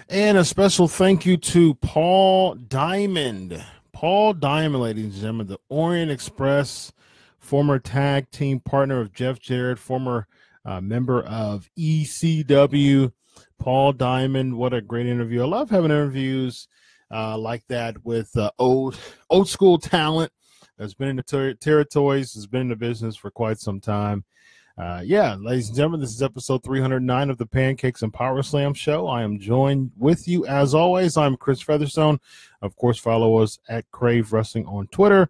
And a special thank you to Paul Diamond. Paul Diamond, ladies and gentlemen, the Orient Express, former tag team partner of Jeff Jarrett, former member of ECW. Paul Diamond, what a great interview. I love having interviews like that with old school talent that's been in the territories, has been in the business for quite some time. Ladies and gentlemen, this is episode 309 of the Pancakes and Powerslams show. I am joined with you as always. I'm Chris Featherstone. Of course, follow us at Crave Wrestling on Twitter,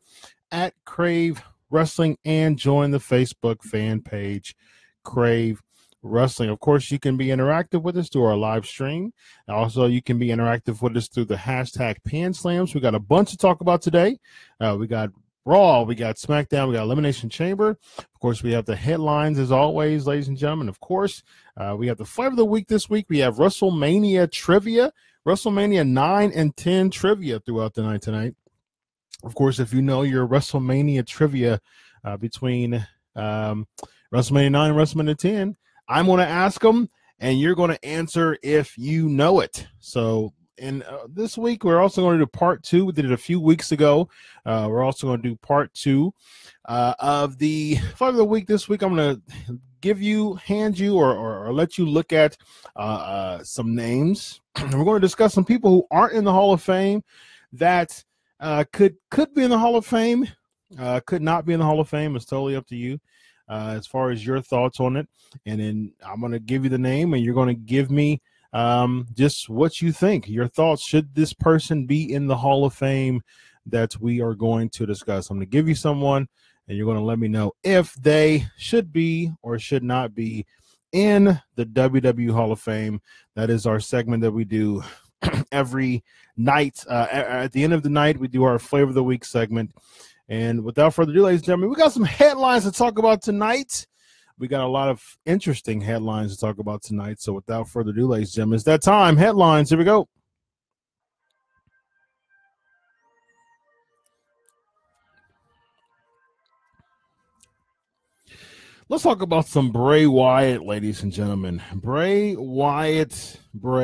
at Crave Wrestling, and join the Facebook fan page, Crave Wrestling. Of course, you can be interactive with us through our live stream. Also, you can be interactive with us through the hashtag PanSlams. We got a bunch to talk about today. We got Raw, we got SmackDown, we got Elimination Chamber. Of course, we have the headlines as always, ladies and gentlemen. Of course, we have the Flavor of the Week this week. We have WrestleMania trivia, WrestleMania 9 and 10 trivia throughout the night tonight. Of course, if you know your WrestleMania trivia between WrestleMania 9 and WrestleMania 10, I'm going to ask them, and you're going to answer if you know it. So, and this week, we're also going to do part 2. We did it a few weeks ago. We're also going to do part 2 of the Flavor of the Week this week. I'm going to hand you, or let you look at some names. And we're going to discuss some people who aren't in the Hall of Fame that could be in the Hall of Fame, could not be in the Hall of Fame. It's totally up to you as far as your thoughts on it. And then I'm going to give you the name, and you're going to give me just what you think, your thoughts. Should this person be in the Hall of Fame that we are going to discuss? I'm going to give you someone, and you're going to let me know if they should be or should not be in the WWE Hall of Fame. That is our segment that we do every night. At the end of the night, we do our Flavor of the Week segment. And without further ado, ladies and gentlemen, we got some headlines to talk about tonight. We got a lot of interesting headlines to talk about tonight. So without further ado, ladies and gentlemen, it's that time. Headlines. Here we go. Let's talk about some Bray Wyatt, ladies and gentlemen. Bray Wyatt. I'm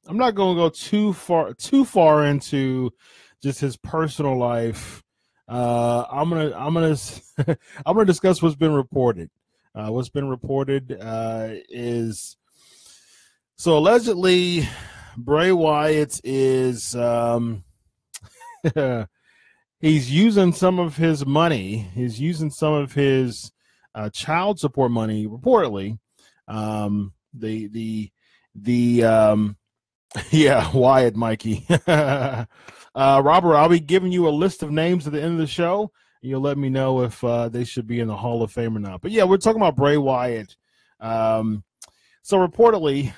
not going to go too far into just his personal life. I'm gonna discuss what's been reported. What's been reported is, so allegedly Bray Wyatt is he's using some of his money. He's using some of his child support money. Reportedly, Wyatt Mikey. Robert, I'll be giving you a list of names at the end of the show. You'll let me know if they should be in the Hall of Fame or not. But yeah, we're talking about Bray Wyatt. So reportedly,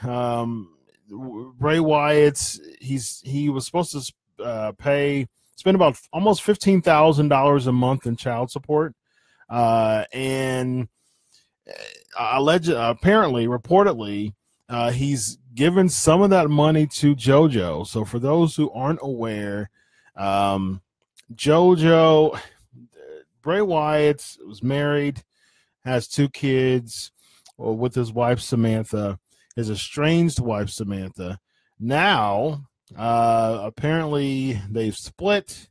Bray Wyatt, he was supposed to spend about almost $15,000 a month in child support, and reportedly, he's given some of that money to JoJo. So for those who aren't aware, JoJo, Bray Wyatt was married, has 2 kids with his wife Samantha, his estranged wife Samantha. Now, apparently they've split,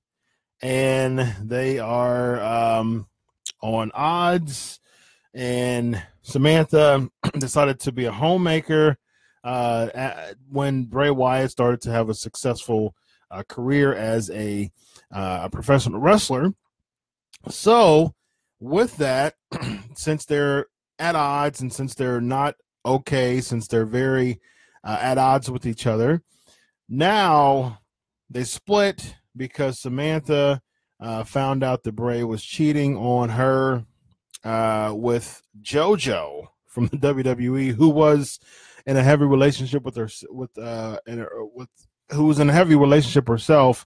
and they are on odds. And Samantha decided to be a homemaker when Bray Wyatt started to have a successful career as a professional wrestler. So with that, since they're at odds, and since they're not okay, since they're very at odds with each other, now they split because Samantha found out that Bray was cheating on her with JoJo from the WWE, who was in a heavy relationship with her, who was in a heavy relationship herself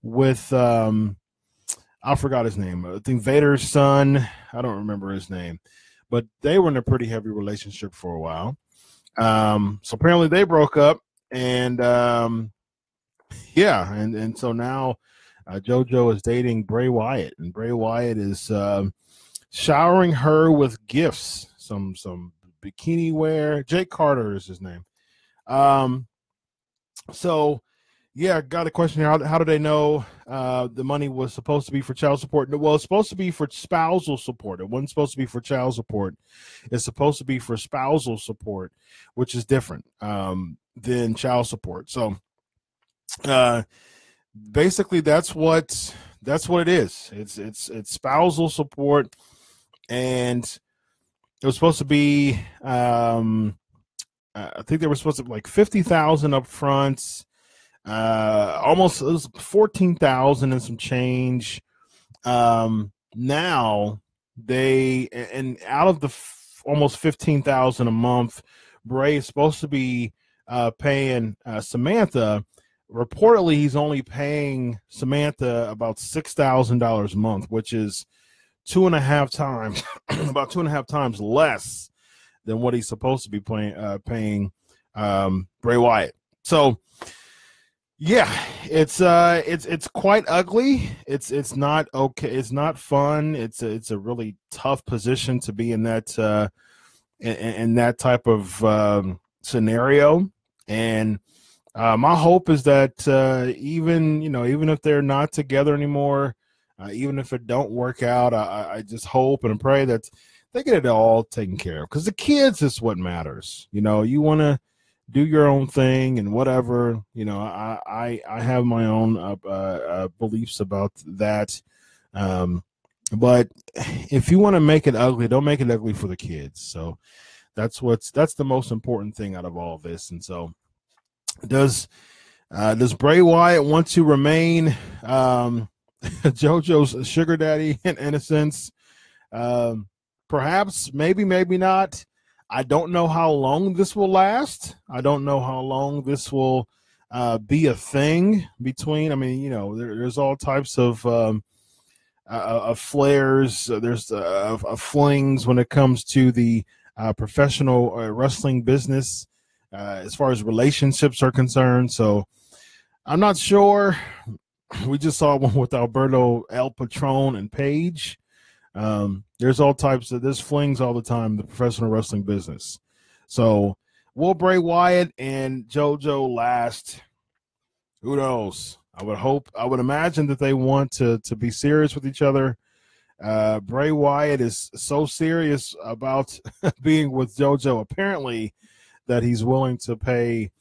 with I forgot his name. I think Vader's son. I don't remember his name, but they were in a pretty heavy relationship for a while. So apparently they broke up, and so now JoJo is dating Bray Wyatt, and Bray Wyatt is showering her with gifts, some bikini wear. Jake Carter is his name. So yeah, got a question here. How do they know the money was supposed to be for child support? Well, it's supposed to be for spousal support. It wasn't supposed to be for child support. It's supposed to be for spousal support, which is different than child support. So basically that's what it is. It's spousal support, and it was supposed to be I think they were supposed to be like $50,000 up front. Almost, it was 14,000 and some change. Now they, and out of the almost 15,000 a month, Bray is supposed to be paying Samantha. Reportedly, he's only paying Samantha about $6,000 a month, which is 2.5 times, about 2.5 times less than what he's supposed to be paying Bray Wyatt. So yeah, it's quite ugly. It's not okay. It's not fun. It's a really tough position to be in that in that type of scenario. And my hope is that even if they're not together anymore, even if it don't work out, I just hope and pray that they get it all taken care of, because the kids is what matters. You want to do your own thing and whatever. I have my own beliefs about that. But if you want to make it ugly, don't make it ugly for the kids. So that's the most important thing out of all of this. And so does Bray Wyatt want to remain JoJo's sugar daddy in a sense? Perhaps, maybe not. I don't know how long this will last. I don't know how long this will be a thing between. I mean, there's all types of flares. There's flings when it comes to the professional wrestling business as far as relationships are concerned. So I'm not sure. We just saw one with Alberto El Patron and Paige. There's all types of, there's flings all the time in the professional wrestling business. So will Bray Wyatt and JoJo last? Who knows? I would imagine that they want to be serious with each other. Bray Wyatt is so serious about being with JoJo, apparently, that he's willing to pay,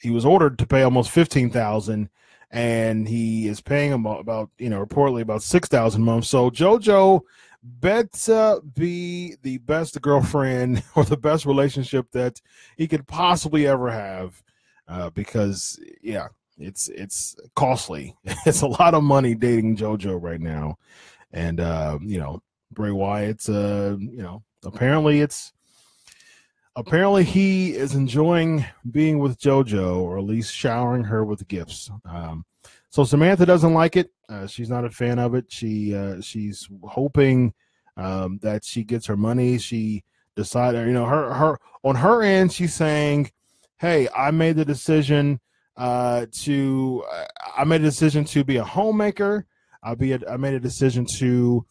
he was ordered to pay almost $15,000, and he is paying him about reportedly about $6,000 a month. So JoJo better be the best girlfriend or the best relationship that he could possibly ever have, because it's costly. It's a lot of money dating JoJo right now, and Bray Wyatt's apparently he is enjoying being with JoJo, or at least showering her with gifts. So Samantha doesn't like it. She's not a fan of it. She's hoping that she gets her money. She decided, her on her end, she's saying, "Hey, I made the decision to be a homemaker. I made a decision to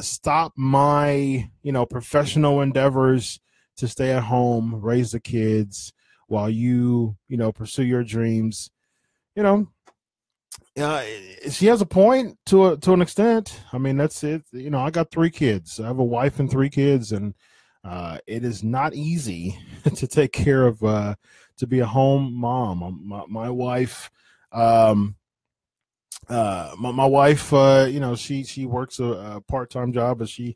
stop my professional endeavors to stay at home, raise the kids while you pursue your dreams." She has a point to an extent. I mean, that's it. I got 3 kids. I have a wife and 3 kids, and it is not easy to take care of, to be a home mom. My wife, my wife, she works a part-time job, but she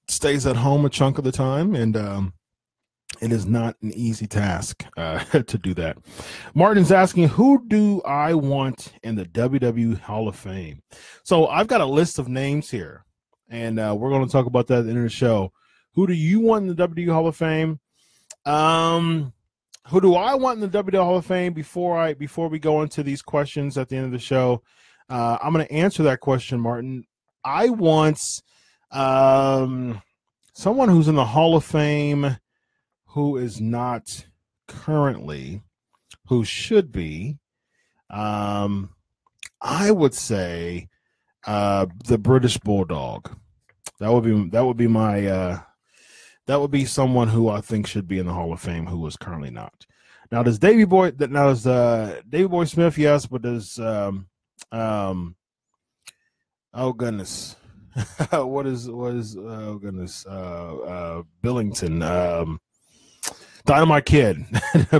stays at home a chunk of the time, and it is not an easy task to do that. Martin's asking, who do I want in the WWE Hall of Fame? So I've got a list of names here, and we're going to talk about that at the end of the show. Who do you want in the WWE Hall of Fame? Who do I want in the WWE Hall of Fame? Before we go into these questions at the end of the show, I'm going to answer that question, Martin. I want someone who's in the Hall of Fame who is not currently, who should be. I would say the British Bulldog. That would be someone who I think should be in the Hall of Fame who is currently not. Now does Davey Boy Smith? Yes, but does oh goodness. what is oh goodness Billington, Dynamite Kid.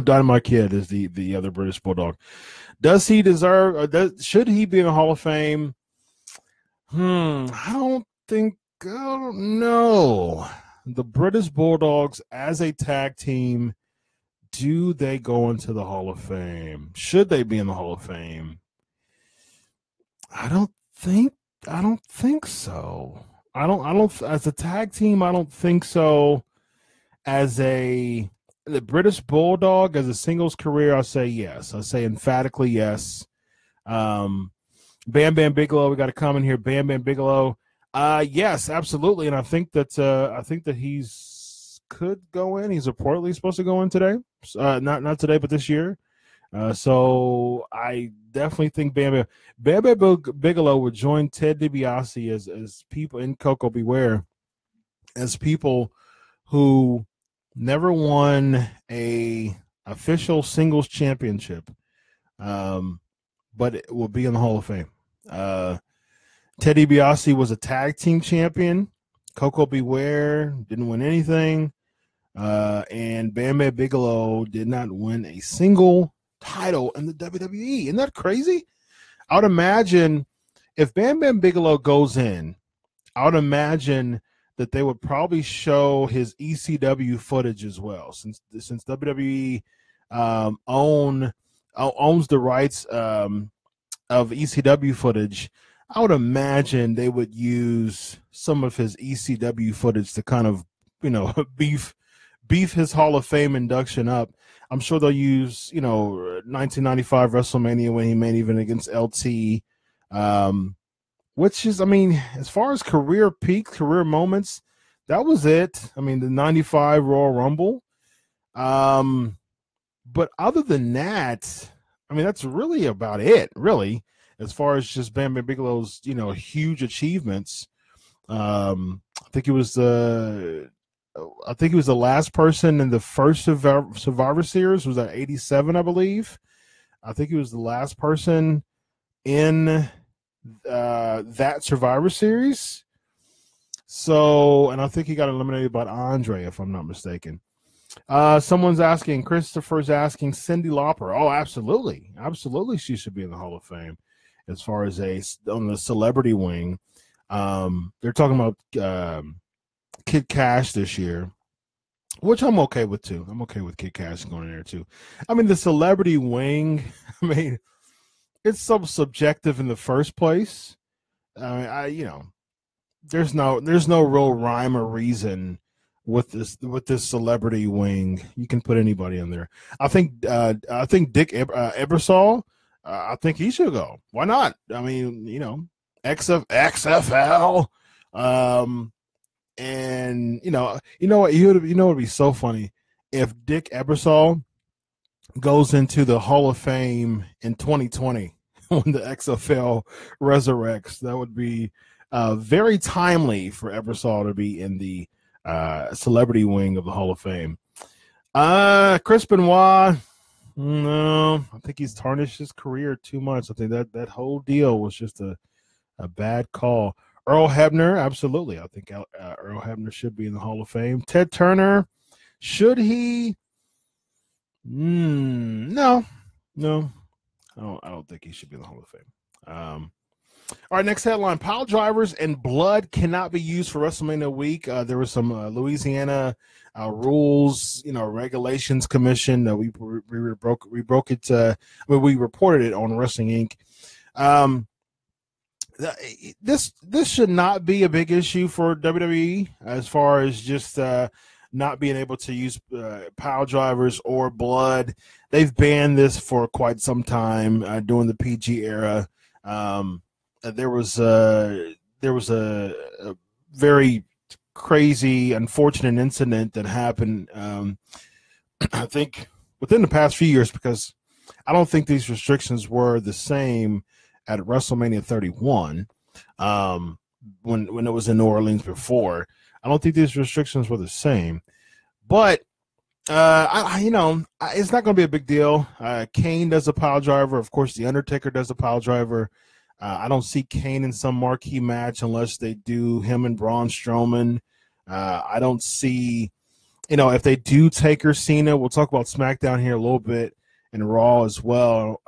Dynamite Kid is the other British Bulldog. Does he deserve, should he be in the Hall of Fame? I don't know. The British Bulldogs as a tag team, do they go into the Hall of Fame? Should they be in the Hall of Fame? I don't think so. I don't as a tag team, I don't think so. As the British Bulldog, as a singles career, I say yes. I say emphatically yes. Bam Bam Bigelow, we got a comment here. Bam Bam Bigelow. Yes, absolutely. And I think that he's could go in. He's reportedly supposed to go in today. Not today, but this year. So I definitely think Bam Bam Bigelow would join Ted DiBiase as people in Coco Beware, as people who never won a official singles championship, but it will be in the Hall of Fame. Ted DiBiase was a tag team champion. Coco Beware didn't win anything. And Bam Bam Bigelow did not win a single title in the WWE. Isn't that crazy? I would imagine if Bam Bam Bigelow goes in, I would imagine that they would probably show his ECW footage as well, since WWE owns the rights of ECW footage. I would imagine they would use some of his ECW footage to kind of, beef his Hall of Fame induction up. I'm sure they'll use, 1995 WrestleMania when he main event against LT, which is, as far as career moments, that was it. The 95 Royal Rumble. But other than that, that's really about it, really, as far as just Bam Bam Bigelow's, huge achievements. I think he was the last person in the first Survivor Series. Was that 87, I believe? I think he was the last person in that Survivor Series. So, and I think he got eliminated by Andre, if I'm not mistaken. Christopher's asking Cyndi Lauper. Oh, absolutely. Absolutely, she should be in the Hall of Fame. As far as on the celebrity wing, they're talking about Kid Cash this year, which I'm okay with too. I'm okay with Kid Cash going in there too. The celebrity wing, it's so subjective in the first place. There's no real rhyme or reason with this celebrity wing. You can put anybody in there. I think Dick Ebersol. I think he should go. Why not? XFL. And what? It would be so funny if Dick Ebersol goes into the Hall of Fame in 2020 when the XFL resurrects. That would be very timely for Ebersol to be in the celebrity wing of the Hall of Fame. Chris Benoit. No, I think he's tarnished his career too much. I think that whole deal was just a bad call. Earl Hebner, absolutely. I think Earl Hebner should be in the Hall of Fame. Ted Turner, should he? No. I don't think he should be in the Hall of Fame. All right, next headline: Piledrivers and blood cannot be used for WrestleMania week. There was some Louisiana rules, regulations commission that we broke it. We reported it on Wrestling Inc. This should not be a big issue for WWE as far as just not being able to use Piledrivers or blood. They've banned this for quite some time during the PG era. There was a very crazy, unfortunate incident that happened, I think, within the past few years, because I don't think these restrictions were the same at WrestleMania 31. when it was in New Orleans before. I don't think these restrictions were the same, but it's not going to be a big deal. Kane does a pile driver. Of course, The Undertaker does a pile driver. I don't see Kane in some marquee match unless they do him and Braun Strowman. I don't see, if they do Taker Cena, we'll talk about SmackDown here a little bit and Raw as well.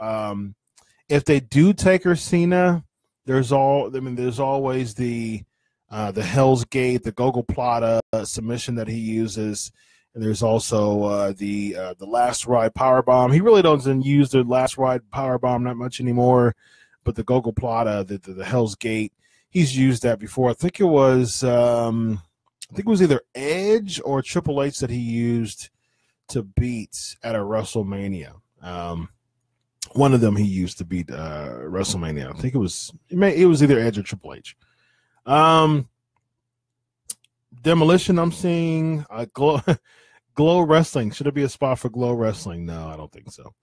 If they do Taker Cena, there's always the Hell's Gate, the Gogoplata submission that he uses. And there's also the Last Ride Powerbomb. He really doesn't use the Last Ride Powerbomb that much anymore, but the Gogoplata, the Hell's Gate, he's used that before. I think it was either Edge or Triple H that he used to beat at a WrestleMania. One of them he used to beat WrestleMania. I think it was either Edge or Triple H. Demolition, I'm seeing Glow Wrestling. Should it be a spot for Glow Wrestling? No, I don't think so.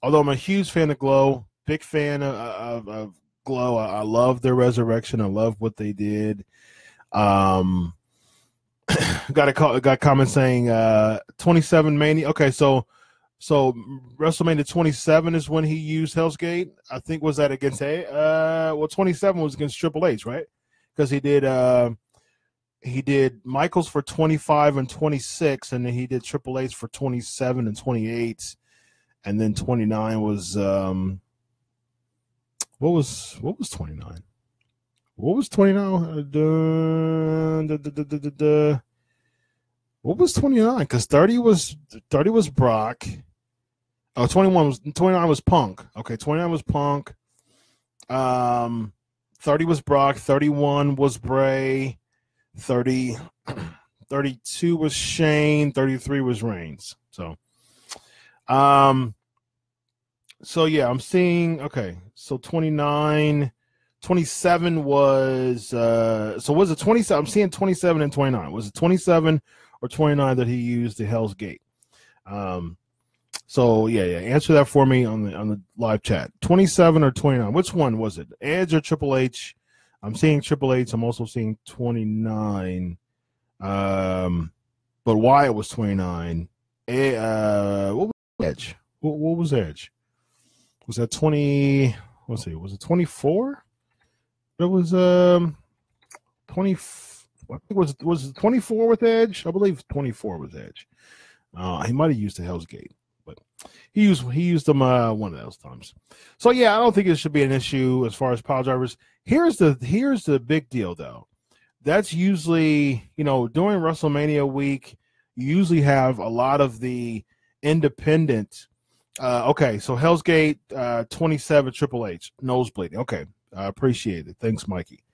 Although I'm a huge fan of Glow, big fan of Glow. I love their resurrection. I love what they did. Got a comment saying 27 Mania. Okay, so WrestleMania 27 is when he used Hell's Gate. I think was that against 27 was against Triple H, right? Because he did Michaels for 25 and 26, and then he did Triple H for 27 and 28, and then 29 was what was 29? What was 29? What was 29? Because 30 was Brock. Oh, 29 was Punk. Okay, 29 was Punk. 30 was Brock. 31 was Bray. 32 was Shane. 33 was Reigns. So yeah, I'm seeing, okay, so 29, 27 was, so was it 27? I'm seeing 27 and 29. Was it 27 or 29 that he used the Hell's Gate? So yeah, answer that for me on the live chat. 27 or 29? Which one was it? Edge or Triple H? I'm seeing Triple H. I'm also seeing 29. But Wyatt was 29. What was Edge? What was Edge? Was that 20? Let's see. Was it 24? It was 20. I think was it 24 with Edge? I believe 24 with Edge. He might have used the Hell's Gate, but he used them one of those times. So yeah, I don't think it should be an issue as far as pile drivers. Here's the big deal though. That's usually, during WrestleMania week, you usually have a lot of the independent. Okay, so Hell's Gate 27 Triple H nosebleeding. Okay, I appreciate it. Thanks, Mikey.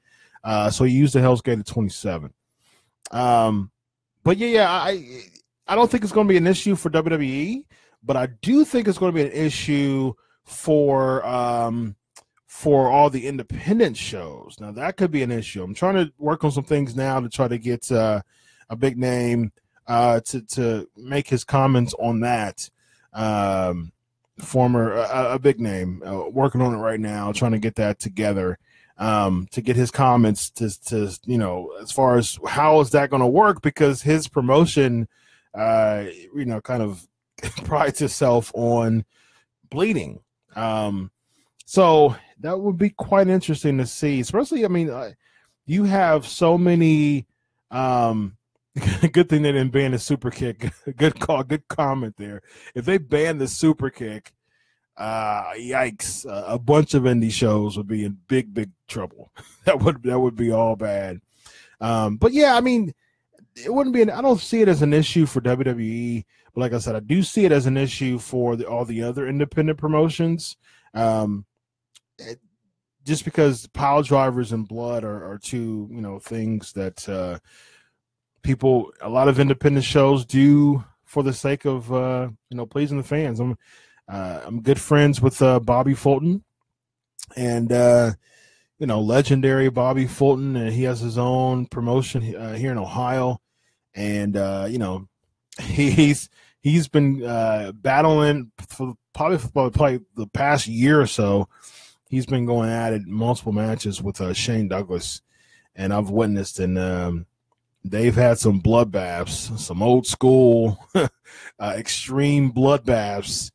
So he used the Hell's Gate at 27. But yeah, I don't think it's going to be an issue for WWE, but I do think it's going to be an issue for all the independent shows. Now that could be an issue. I'm trying to work on some things now to try to get a big name to make his comments on that. A big name, working on it right now, trying to get that together, to get his comments to as far as how is that going to work, because his promotion, kind of prides itself on bleeding. So that would be quite interesting to see, especially, you have so many, good thing they didn't ban the super kick. Good call. Good comment there. If they banned the super kick, yikes! A bunch of indie shows would be in big trouble. That would be all bad. But yeah, it wouldn't be. I don't see it as an issue for WWE. But like I said, I do see it as an issue for all the other independent promotions. Just because pile drivers and blood are two things that a lot of independent shows do for the sake of pleasing the fans. I'm good friends with Bobby Fulton, and legendary Bobby Fulton, and he has his own promotion here in Ohio, and he's been battling for probably the past year or so. He's been going at it multiple matches with Shane Douglas. and I've witnessed, and they've had some bloodbaths, some old school, extreme bloodbaths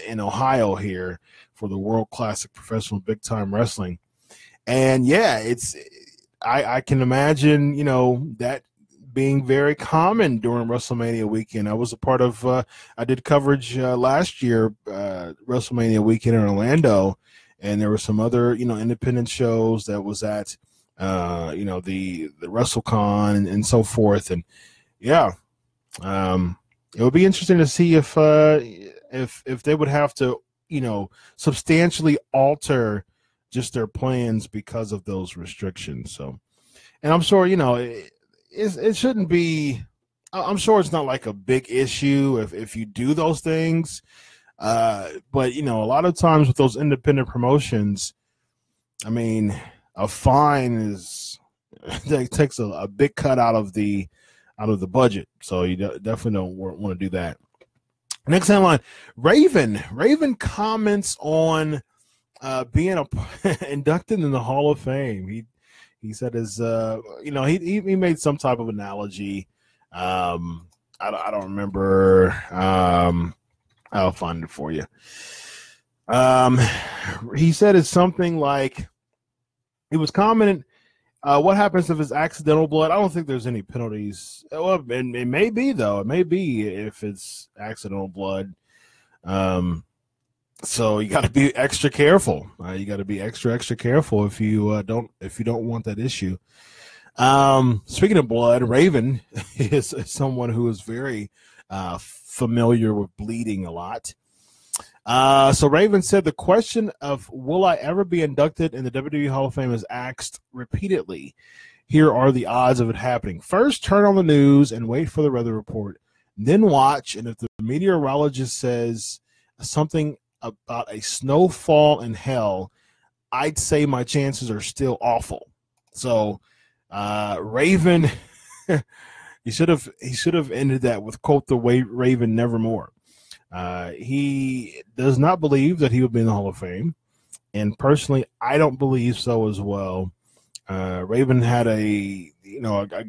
in Ohio here for the World Classic Professional Big Time Wrestling. And yeah, I can imagine, that being very common during WrestleMania weekend. I was a part of, I did coverage last year, WrestleMania weekend in Orlando, and there were some other, independent shows that was at, the WrestleCon and so forth. And yeah, it would be interesting to see if they would have to, substantially alter just their plans because of those restrictions. So, and I'm sure, it shouldn't be, I'm sure it's not like a big issue if you do those things. But, a lot of times with those independent promotions, I mean, a fine it takes a big cut out of the budget. So you definitely don't want to do that. Next headline, Raven comments on being inducted in the Hall of Fame. He said he made some type of analogy. I don't remember. I'll find it for you. He said it's something like, he was commenting, what happens if it's accidental blood? I don't think there's any penalties. Well, it may be, though. It may be if it's accidental blood. So you got to be extra careful. You got to be extra careful if you don't want that issue. Speaking of blood, Raven is someone who is very familiar with bleeding a lot. So Raven said the question of will I ever be inducted in the WWE Hall of Fame is asked repeatedly. Here are the odds of it happening. First, turn on the news and wait for the weather report. Then watch, and if the meteorologist says something about a snowfall in hell, I'd say my chances are still awful. So Raven, he should have ended that with quote the way Raven nevermore. He does not believe that he would be in the Hall of Fame, and personally, I don't believe so as well. Raven had a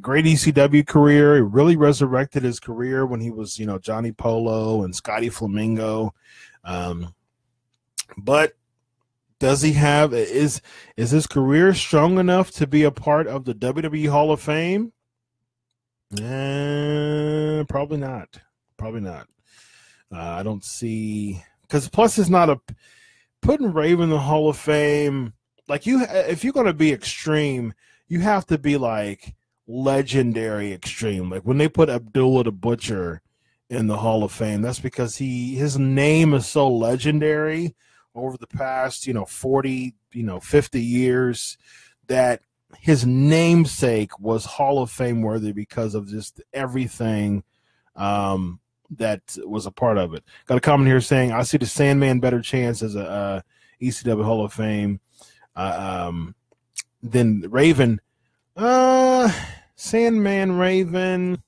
great ECW career. He really resurrected his career when he was Johnny Polo and Scotty Flamingo. But does he have is his career strong enough to be a part of the WWE Hall of Fame? Probably not. Probably not. I don't see, because plus it's not putting Raven in the Hall of Fame. Like if you're going to be extreme, you have to be like legendary extreme. Like when they put Abdullah the Butcher in the Hall of Fame, that's because his name is so legendary over the past 40 50 years that his namesake was Hall of Fame worthy because of just everything that was a part of it. Got a comment here saying, I see the Sandman better chance as a ECW Hall of Fame than Raven. Sandman, Raven.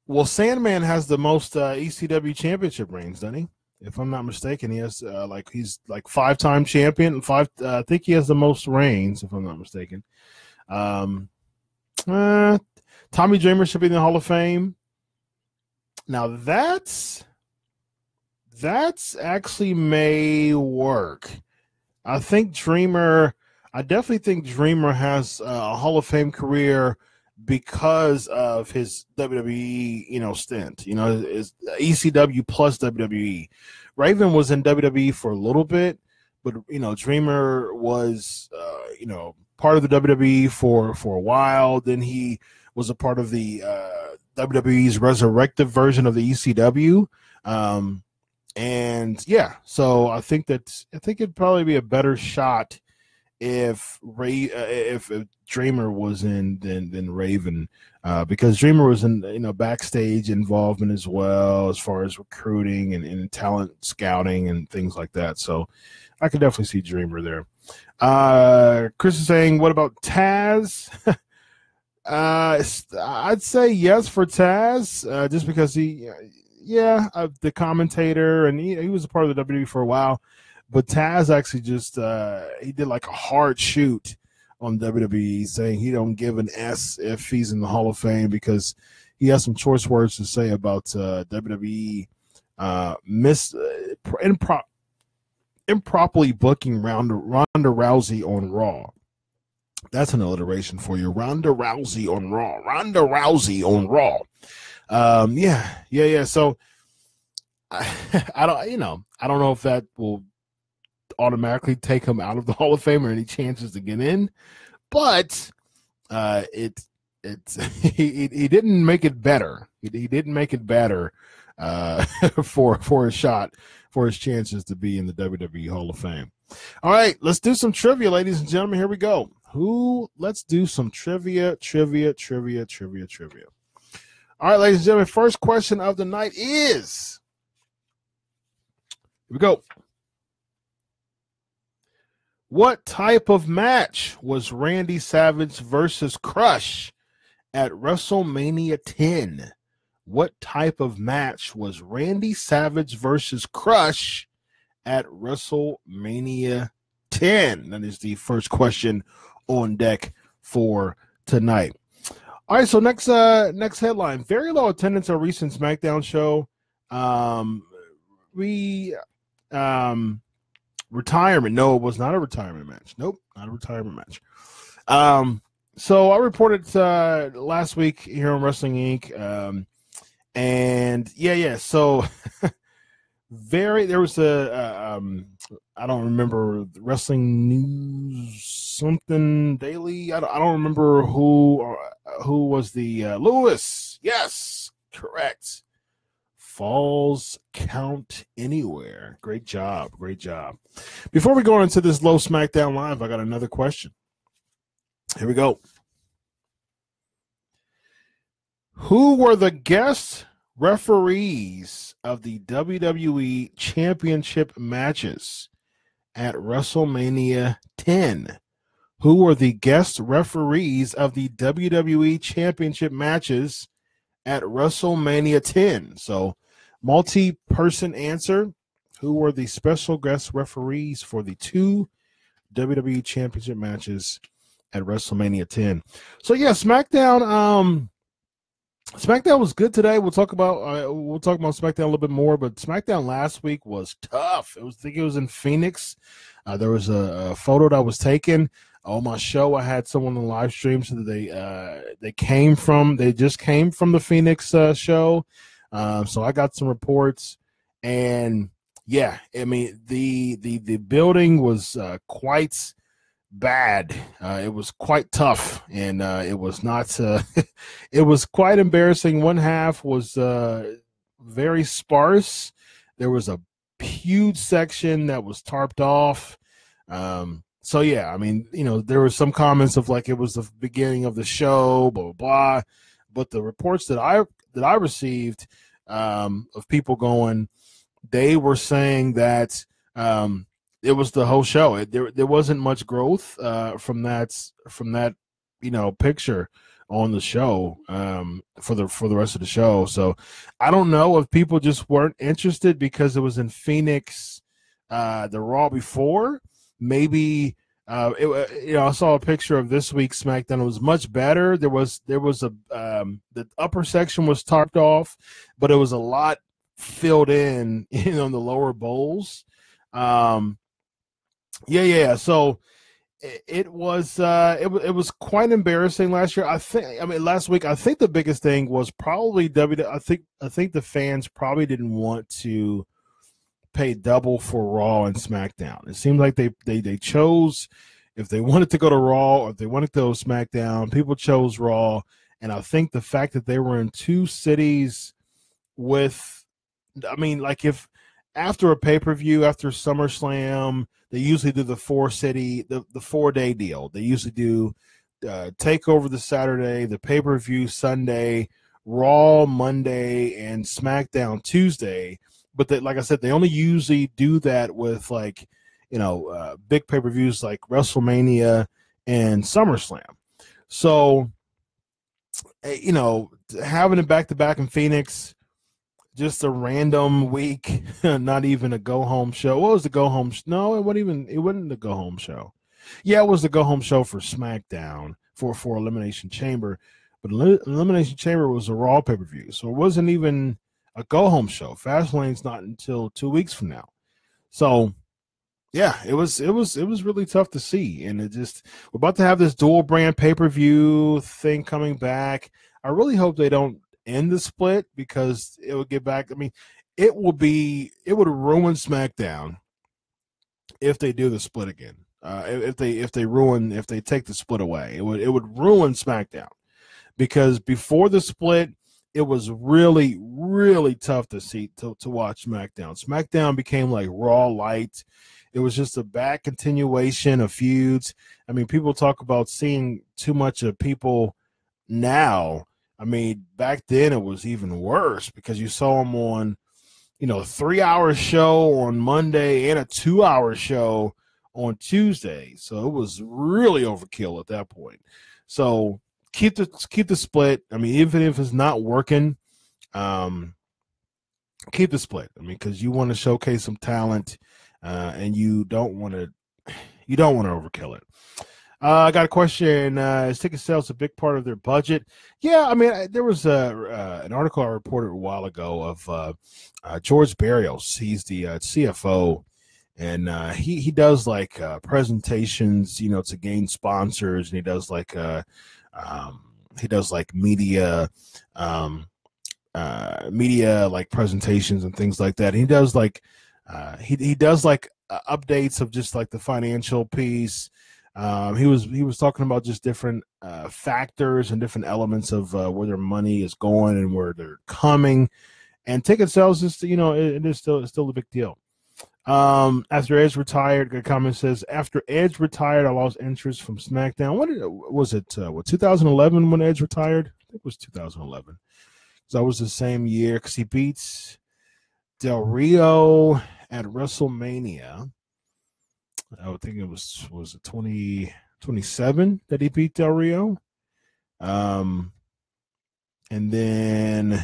Well, Sandman has the most ECW championship reigns, doesn't he? If I'm not mistaken, he has he's 5-time champion. I think he has the most reigns, if I'm not mistaken. Tommy Dreamer should be in the Hall of Fame. Now that's actually may work. I definitely think Dreamer has a Hall of Fame career because of his WWE, stint. His ECW plus WWE. Raven was in WWE for a little bit, but Dreamer was part of the WWE for a while. Then he was a part of the WWE's resurrected version of the ECW. And yeah, so I think it'd probably be a better shot if Dreamer was in than Raven, because Dreamer was in backstage involvement as well as far as recruiting and talent scouting and things like that. So I could definitely see Dreamer there. Chris is saying, what about Taz? I'd say yes for Taz, just because the commentator, and he was a part of the WWE for a while. But Taz actually just he did like a hard shoot on WWE, saying he don't give an S if he's in the Hall of Fame because he has some choice words to say about WWE improperly booking Ronda Rousey on Raw. That's an alliteration for you. Ronda Rousey on Raw. Ronda Rousey on Raw. Yeah. So I don't know if that will automatically take him out of the Hall of Fame or any chances to get in, but he didn't make it better. He didn't make it better for a shot for his chances to be in the WWE Hall of Fame. All right, let's do some trivia, ladies and gentlemen. Here we go. Let's do some trivia. All right, ladies and gentlemen, first question of the night is, here we go. What type of match was Randy Savage versus Crush at WrestleMania 10? What type of match was Randy Savage versus Crush at WrestleMania 10? That is the first question on deck for tonight. All right, so next headline. Very low attendance at a recent SmackDown show. Retirement. No, it was not a retirement match. Nope, not a retirement match. So I reported last week here on Wrestling Inc. And yeah. So there was a I don't remember, Wrestling News something daily. I don't remember who was the Lewis. Yes, correct. Falls count anywhere. Great job. Before we go into this low SmackDown Live, I got another question. Here we go. Who were the guest referees of the WWE Championship matches at WrestleMania 10? Who were the guest referees of the WWE Championship matches at WrestleMania 10? So, multi-person answer. Who were the special guest referees for the two WWE Championship matches at WrestleMania 10? So yeah, SmackDown was good today. We'll talk about SmackDown a little bit more, but SmackDown last week was tough. I think it was in Phoenix. There was a photo that was taken on my show. I had someone on the live stream, so that they just came from the Phoenix show. So I got some reports, and yeah, I mean the building was quite bad. It was quite tough, and it was not. It was quite embarrassing. One half was very sparse. There was a huge section that was tarped off. So yeah, I mean, there were some comments of like it was the beginning of the show, blah blah blah. But the reports that I received of people going, they were saying that it was the whole show. There wasn't much growth from that picture on the show for the rest of the show. So I don't know if people just weren't interested because it was in Phoenix, the Raw before. Maybe I saw a picture of this week's SmackDown. It was much better. There was the upper section was tarped off, but it was a lot filled in, the lower bowls. Yeah. So it was quite embarrassing last year. Last week, I think the biggest thing was probably I think the fans probably didn't want to pay double for Raw and SmackDown. It seemed like they chose, if they wanted to go to Raw or if they wanted to go to SmackDown, people chose Raw. And I think the fact that they were in two cities if after a pay-per-view, after SummerSlam, they usually do the 4-day deal. They usually do TakeOver the Saturday, the pay-per-view Sunday, Raw Monday, and SmackDown Tuesday. But like I said, they only usually do that with big pay-per-views like WrestleMania and SummerSlam. So, having it back-to-back in Phoenix, just a random week, not even a go-home show. What was the go-home? No, it wasn't the go-home show. Yeah, it was the go home show for SmackDown for Elimination Chamber, but Elimination Chamber was a Raw pay-per-view, so it wasn't even a go home show. Fastlane's not until 2 weeks from now. So yeah, it was really tough to see, and we're about to have this dual brand pay-per-view thing coming back. I really hope they don't end the split, because it would get back. I mean, it would ruin SmackDown if they do the split again. If they take the split away, it would ruin SmackDown, because before the split, it was really, really tough to watch SmackDown. SmackDown became like Raw light. It was just a bad continuation of feuds. I mean, people talk about seeing too much of people now. I mean, back then it was even worse, because you saw them on, a 3-hour show on Monday and a 2-hour show on Tuesday. So it was really overkill at that point. So keep the split. I mean, even if it's not working, keep the split. I mean, because you want to showcase some talent, and you don't want to overkill it. I got a question. Is ticket sales a big part of their budget? Yeah, I mean, there was an article I reported a while ago of George Barrios. He's the CFO, and he does like presentations, to gain sponsors, and he does like media like presentations and things like that. And he does like he does like updates of just like the financial piece. He was talking about just different factors and different elements of where their money is going and where they're coming. And ticket sales is, it is still a big deal. After Edge retired, a comment says, after Edge retired, I lost interest from SmackDown. What was it? 2011 when Edge retired? I think it was 2011. So that was the same year, because he beats Del Rio at WrestleMania. I would think it was it 2027 that he beat Del Rio. And then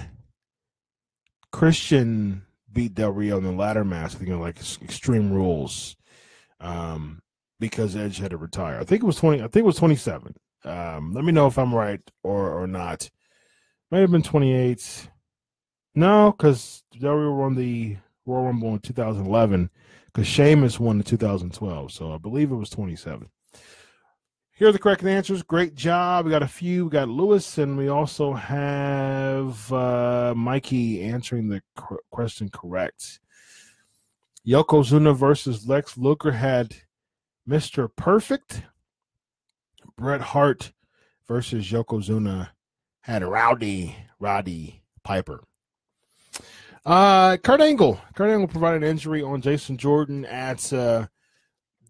Christian beat Del Rio in the ladder match, I think like Extreme Rules, because Edge had to retire. I think it was 27. Let me know if I'm right or not. Might have been 28. No, because Del Rio won the Royal Rumble in 2011, because Sheamus won in 2012. So I believe it was 27. Here are the correct answers. Great job. We got a few. We got Lewis, and we also have Mikey answering the question correct. Yokozuna versus Lex Luger had Mr. Perfect. Bret Hart versus Yokozuna had Roddy Piper. Kurt Angle provided an injury on Jason Jordan at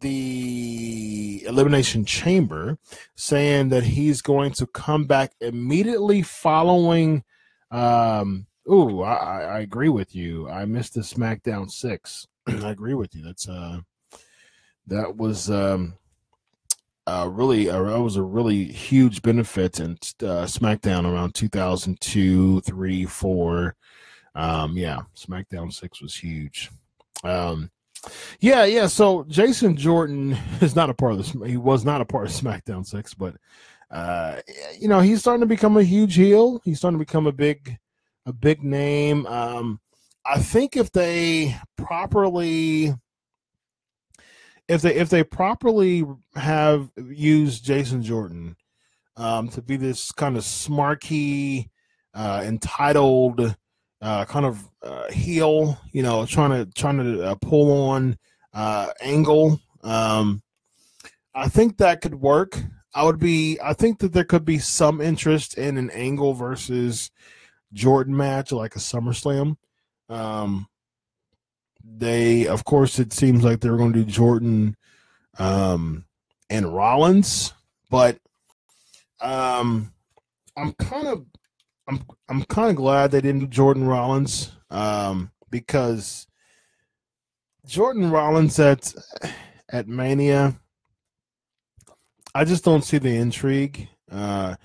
the Elimination Chamber, saying that he's going to come back immediately following. I agree with you. I missed the SmackDown 6. I agree with you. That was a really huge benefit in SmackDown around 2002, 3, 4. SmackDown 6 was huge. So Jason Jordan is not a part of this. He was not a part of SmackDown 6, but he's starting to become a huge heel. He's starting to become a big name. I think if they properly have used Jason Jordan to be this kind of smarky, entitled kind of heel, trying to pull on Angle. I think that could work. I think that there could be some interest in an Angle versus Jordan match, like a SummerSlam. Of course, it seems like they were going to do Jordan and Rollins, but I'm kind of glad they didn't do Jordan Rollins, because Jordan Rollins at Mania, I just don't see the intrigue. I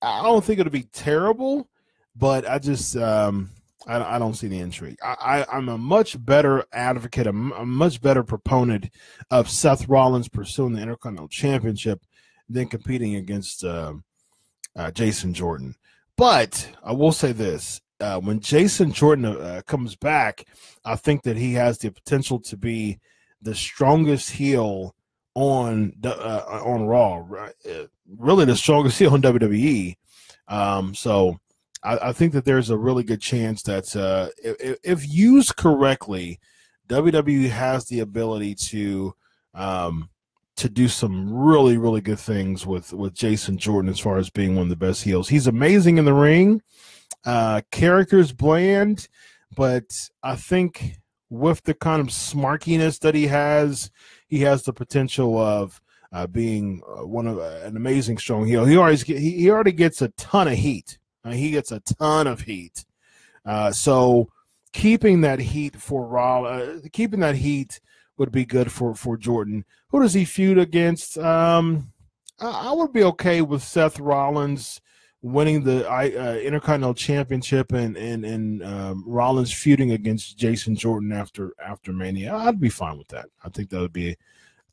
don't think it'll be terrible, but I just I don't see the intrigue. I'm a much better advocate, a much better proponent of Seth Rollins pursuing the Intercontinental Championship than competing against Jason Jordan. But I will say this. When Jason Jordan comes back, I think that he has the potential to be the strongest heel on Raw, really the strongest heel in WWE. So I think that there's a really good chance that if used correctly, WWE has the ability to do some really, really good things with Jason Jordan as far as being one of the best heels. He's amazing in the ring. Character's bland, but I think with the kind of smarkiness that he has the potential of being an amazing strong heel. He already gets a ton of heat. He gets a ton of heat. So keeping that heat for Raw, keeping that heat would be good for Jordan. Who does he feud against? I would be okay with Seth Rollins winning the Intercontinental Championship and Rollins feuding against Jason Jordan after Mania. I'd be fine with that. I think that would be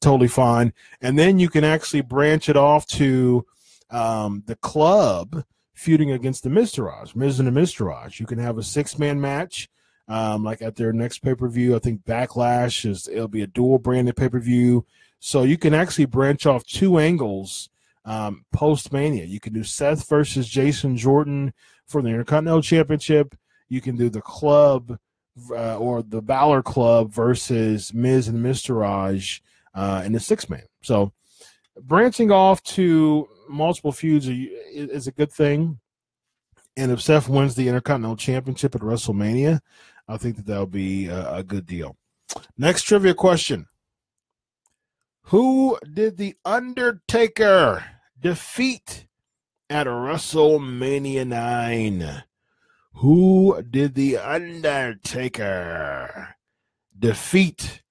totally fine. And then you can actually branch it off to the club feuding against the Miztourage, Miz and the Miztourage. You can have a 6-man match, like at their next pay-per-view. I think Backlash it'll be a dual branded pay-per-view. So you can actually branch off 2 angles post-Mania. You can do Seth versus Jason Jordan for the Intercontinental Championship. You can do the club or the Balor Club versus Miz and the Miztourage in the 6-man. So branching off to multiple feuds is a good thing. And if Seth wins the Intercontinental Championship at WrestleMania, I think that will be a good deal. Next trivia question. Who did The Undertaker defeat at WrestleMania 9? Who did The Undertaker defeat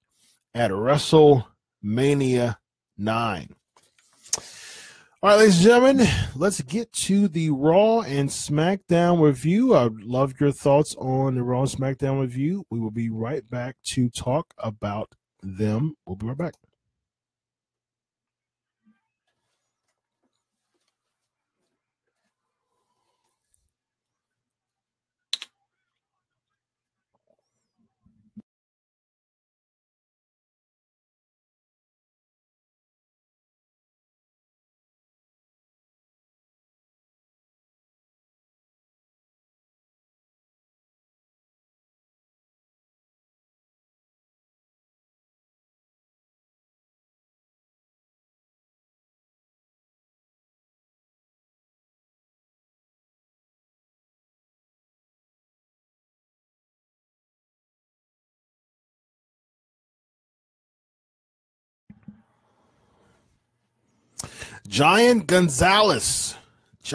at WrestleMania 9? All right, ladies and gentlemen, let's get to the Raw and SmackDown review. I'd love your thoughts on the Raw and SmackDown review. We will be right back to talk about them. We'll be right back. Giant Gonzalez is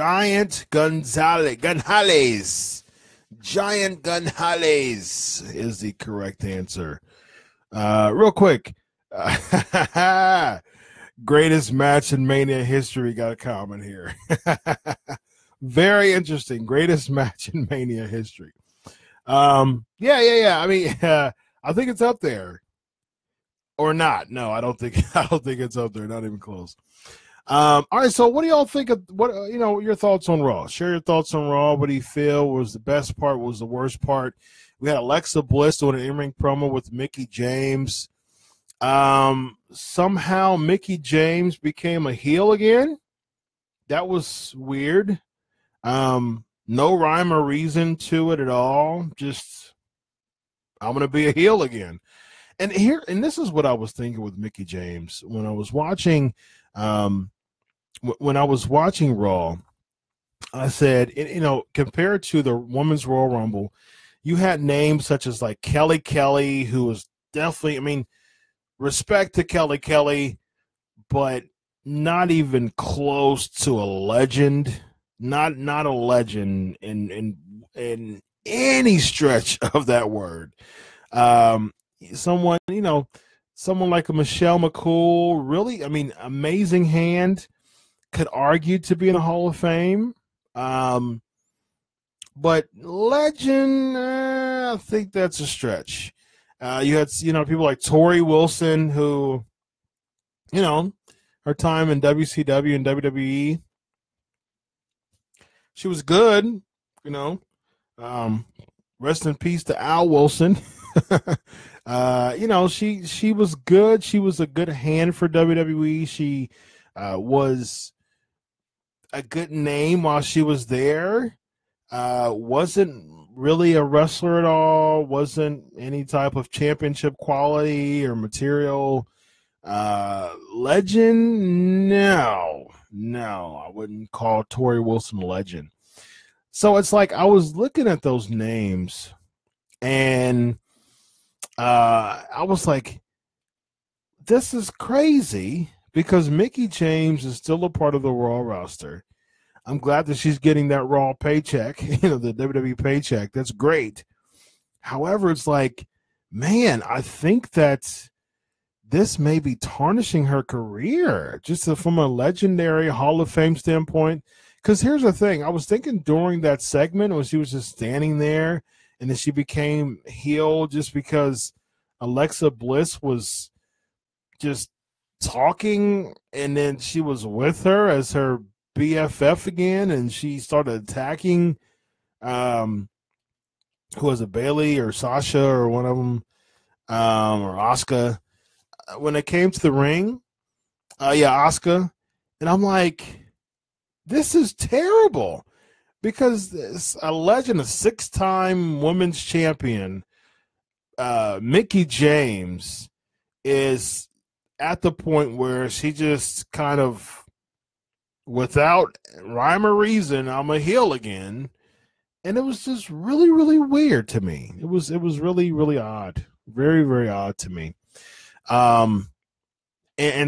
the correct answer. Real quick, greatest match in Mania history, got a comment here. Very interesting. Greatest match in Mania history. Yeah. I mean, I think it's up there. Or not. No, I don't think it's up there. Not even close. All right, so what do y'all think of your thoughts on Raw? Share your thoughts on Raw. What do you feel was the best part? What was the worst part? We had Alexa Bliss doing an in-ring promo with Mickie James. Somehow Mickie James became a heel again. That was weird. No rhyme or reason to it at all. Just, I'm going to be a heel again. And this is what I was thinking with Mickie James when I was watching Raw. I said, compared to the Women's Royal Rumble, you had names such as like Kelly, who was definitely, respect to Kelly, but not even close to a legend. Not a legend in any stretch of that word. Someone like a Michelle McCool, really, amazing hand, could argue to be in the Hall of Fame. But legend, I think that's a stretch. You had, people like Tori Wilson, who, her time in WCW and WWE, she was good, rest in peace to Al Wilson. She was good. She was a good hand for WWE. She was a good name while she was there. Wasn't really a wrestler at all. Wasn't any type of championship quality or material. Legend? No, I wouldn't call Tori Wilson a legend. So it's like I was looking at those names, and I was like, this is crazy because Mickie James is still a part of the Raw roster. I'm glad that she's getting that Raw paycheck, the WWE paycheck. That's great. However, it's like, man, I think that this may be tarnishing her career just from a legendary Hall of Fame standpoint. Because here's the thing. I was thinking during that segment when she was just standing there and then she became heel just because Alexa Bliss was just talking and then she was with her as her BFF again and she started attacking who was it, Bailey or Sasha or one of them or Asuka. When it came to the ring, Asuka, and I'm like, this is terrible because a legend, a 6-time women's champion, Mickie James, is at the point where she just kind of, without rhyme or reason, I'm a heel again. And it was just really, really weird to me. It was really, really odd. Very, very odd to me. And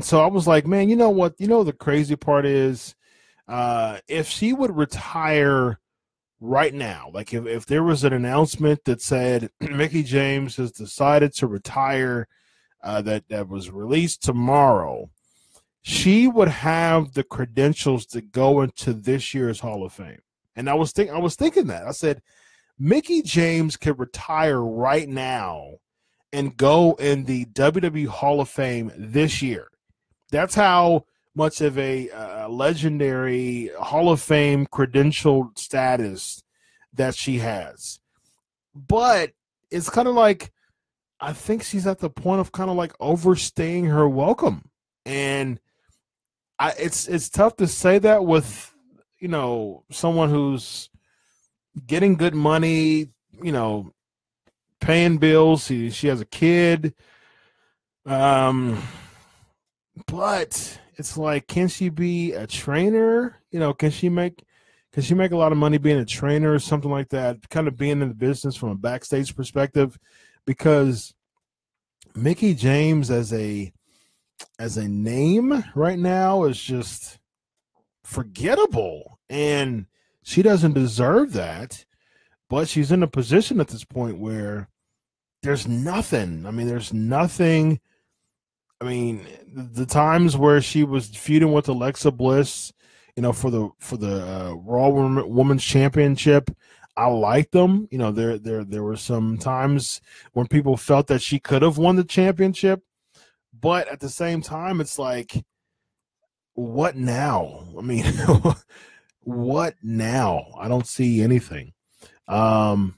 so I was like, man, you know what? The crazy part is, if she would retire right now, like if there was an announcement that said Mickie James has decided to retire, that was released tomorrow, she would have the credentials to go into this year's Hall of Fame. And I was thinking that. I said, Mickie James could retire right now and go in the WWE Hall of Fame this year. That's how much of a legendary Hall of Fame credentialed status that she has. But it's kind of like, I think she's at the point of kind of like overstaying her welcome. And it's tough to say that with, someone who's getting good money, paying bills. She has a kid. But it's like, can she be a trainer? Can she make a lot of money being a trainer or something like that? Kind of being in the business from a backstage perspective, because Mickie James as a name right now is just forgettable, and she doesn't deserve that. But she's in a position at this point where there's nothing. I mean, there's nothing. I mean, the times where she was feuding with Alexa Bliss, for the Raw Women's Championship, I liked them. There were some times when people felt that she could have won the championship, but at the same time, it's like, what now? I mean, what now? I don't see anything. Got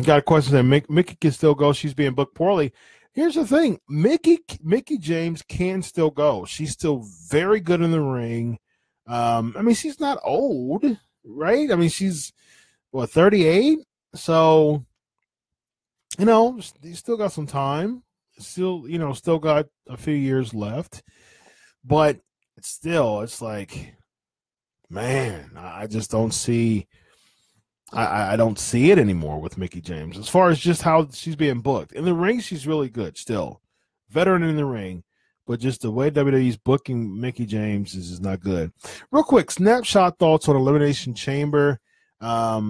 a question that Mickie can still go. She's being booked poorly. Here's the thing. Mickie James can still go. She's still very good in the ring. I mean, she's not old, right? I mean, she's, 38? So, you still got some time. Still got a few years left. But it's like, man, I just don't see I don't see it anymore with Mickie James as far as just how she's being booked. In the ring, she's really good still. Veteran in the ring, but just the way WWE's booking Mickie James is not good. Real quick, snapshot thoughts on Elimination Chamber. I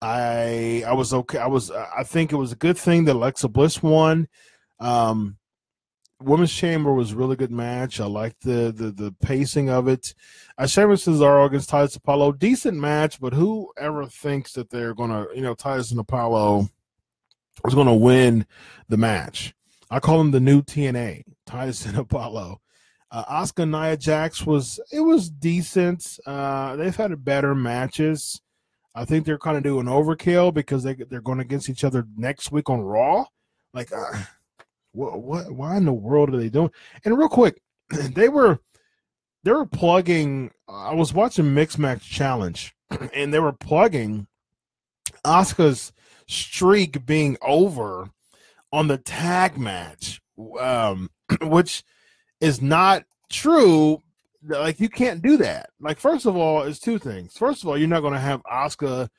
was okay. I think it was a good thing that Alexa Bliss won. Women's Chamber was a really good match. I liked the pacing of it. Sheamus Cesaro against Titus Apollo, decent match, but whoever thinks that they're gonna, Titus and Apollo is gonna win the match? I call them the new TNA, Titus and Apollo. Asuka and Nia Jax was decent. They've had better matches. I think they're kind of doing overkill because they're going against each other next week on Raw. Like, what? Why in the world are they doing? And real quick, they were plugging. I was watching Mixed Match Challenge, and they were plugging Asuka's streak being over on the tag match, which is not true. Like, you can't do that. Like, first of all, it's two things. First of all, you're not going to have Asuka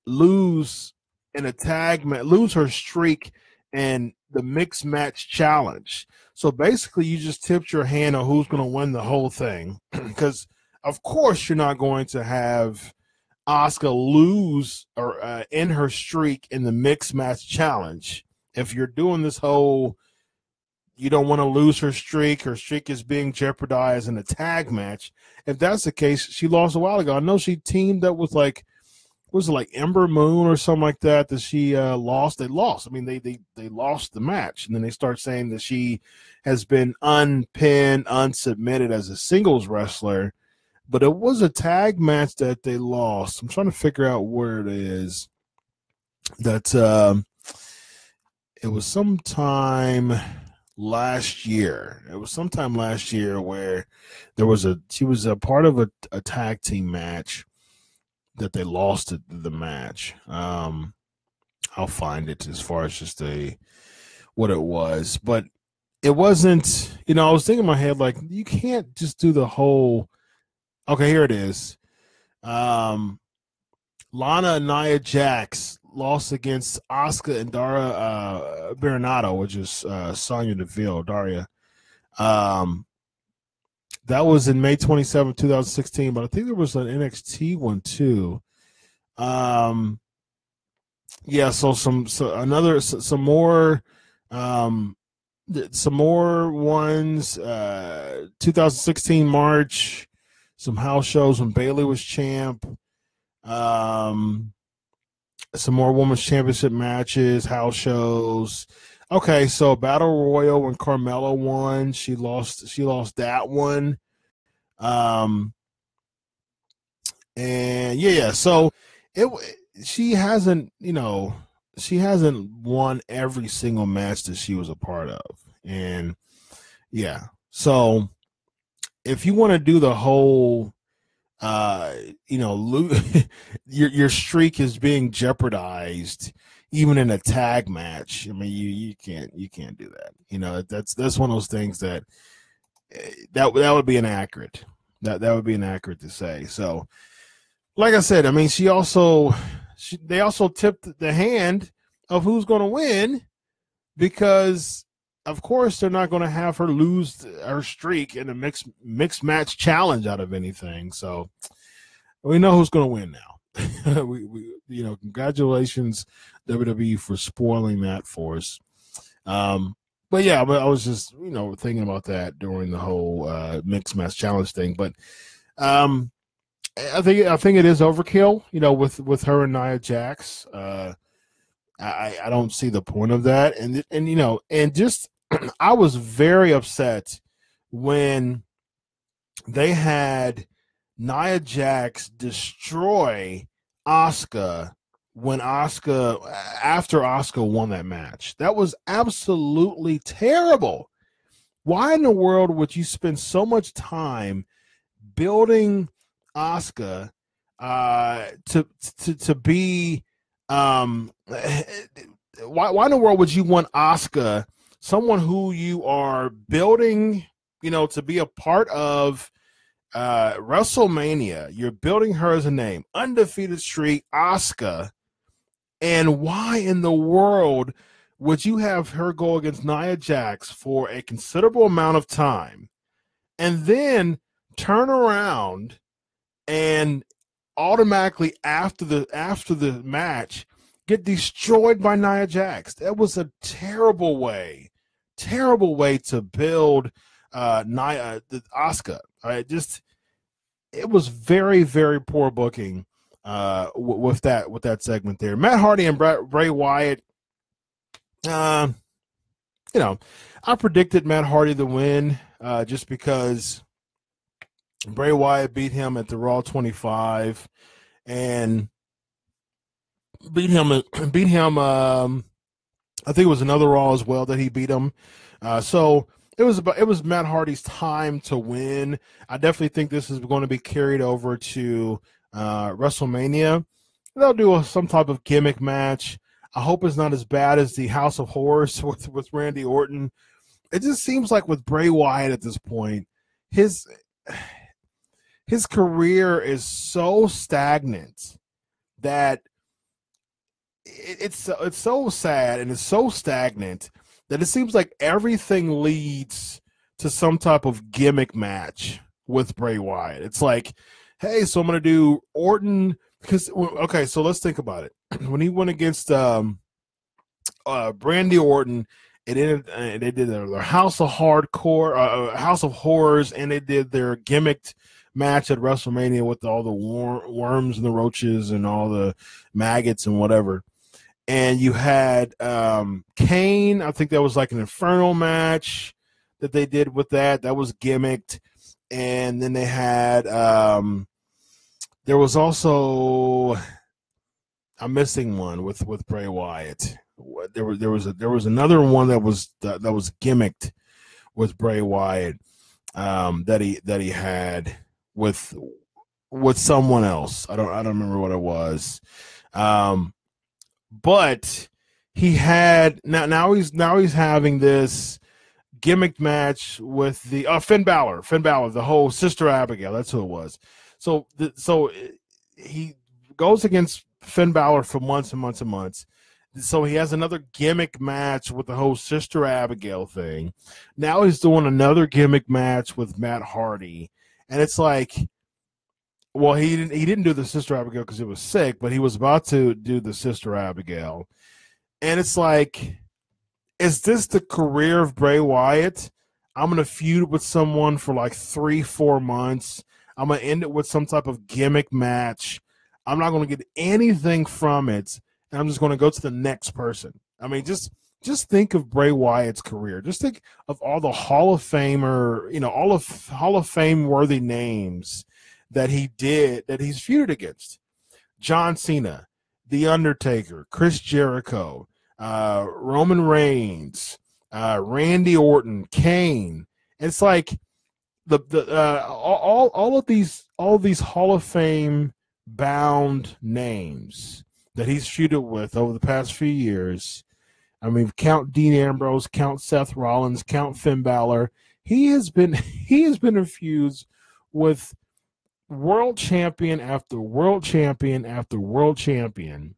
lose in a tag match, lose her streak in the Mixed Match Challenge. So basically, you just tipped your hand on who's going to win the whole thing, because of course you're not going to have Asuka lose or end her streak in the Mixed Match Challenge. If you're doing this whole, you don't want to lose her streak is being jeopardized in a tag match. If that's the case, she lost a while ago. I know she teamed up with was it like Ember Moon or something like that she lost. They lost. I mean, they lost the match, and then they start saying that she has been unpinned, unsubmitted as a singles wrestler. But it was a tag match that they lost. I'm trying to figure out where it is. That it was sometime last year. It was sometime last year where she was a part of a tag team match that they lost the match. I'll find it as far as just what it was, but it wasn't. I was thinking in my head, like, you can't just do the whole. Okay, here it is. Lana and Nia Jax lost against Asuka and Daria Berenato, which is Sonya Deville, Daria. That was in May 27, 2016, but I think there was an NXT one too. Yeah, so some more ones. 2016 March, some house shows when Bayley was champ. Some more women's championship matches, house shows. Okay, so Battle Royal when Carmella won, she lost that one. And yeah, so she hasn't won every single match that she was a part of. And yeah, so if you want to do the whole your streak is being jeopardized even in a tag match. I mean, you can't do that. That's one of those things that would be inaccurate. That would be inaccurate to say. So, like I said, I mean, they also tipped the hand of who's going to win, because of course they're not going to have her lose her streak in a mixed match challenge out of anything. So we know who's going to win now. we congratulations WWE for spoiling that for us. But yeah, I was just thinking about that during the whole mixed match challenge thing. But I think it is overkill. With her and Nia Jax. I don't see the point of that. And just I was very upset when they had Nia Jax destroy Asuka after Asuka won that match. That was absolutely terrible. Why in the world would you spend so much time building Asuka to be why in the world would you want Asuka, someone who you are building, to be a part of WrestleMania? You're building her as a name, undefeated streak, Asuka, and why in the world would you have her go against Nia Jax for a considerable amount of time and then turn around and automatically after the match get destroyed by Nia Jax? That was a terrible way terrible way to build Asuka. It was very, very poor booking with that segment there. Matt Hardy and Bray Wyatt. I predicted Matt Hardy to win just because Bray Wyatt beat him at the Raw 25 and beat him. I think it was another Raw as well that he beat him. So it was Matt Hardy's time to win. I definitely think this is going to be carried over to WrestleMania. They'll do some type of gimmick match. I hope it's not as bad as the House of Horrors with Randy Orton. It just seems like with Bray Wyatt at this point, his career is so stagnant that it's so sad and it's so stagnant that it seems like everything leads to some type of gimmick match with Bray Wyatt. It's like, hey, so I'm going to do Orton because, okay, so let's think about it. When he went against Randy Orton, they did their House of Hardcore, House of Horrors, and they did their gimmicked match at WrestleMania with all the worms and the roaches and all the maggots and whatever. And you had Kane. I think that was like an Inferno match that they did with that. That was gimmicked. And then they had there was also I'm missing one with Bray Wyatt. There was another one that was gimmicked with Bray Wyatt that he had with someone else. I don't remember what it was. But he had now he's having this gimmick match with the Finn Balor, the whole Sister Abigail. That's who it was. So he goes against Finn Balor for months and months and months. So he has another gimmick match with the whole Sister Abigail thing. Now he's doing another gimmick match with Matt Hardy, and it's like, well, he didn't do the Sister Abigail because he was sick, but he was about to do the Sister Abigail, and it's like, is this the career of Bray Wyatt? I'm gonna feud with someone for like 3-4 months. I'm gonna end it with some type of gimmick match. I'm not gonna get anything from it. And I'm just going to go to the next person. I mean, just think of Bray Wyatt's career. Just think of all the Hall of Famer, all of Hall of Fame worthy names that he's feuded against. John Cena, The Undertaker, Chris Jericho, Roman Reigns, Randy Orton, Kane. It's like all of these Hall of Fame bound names that he's feuded with over the past few years. I mean, count Dean Ambrose, count Seth Rollins, count Finn Balor. He has been in feuds with world champion after world champion after world champion,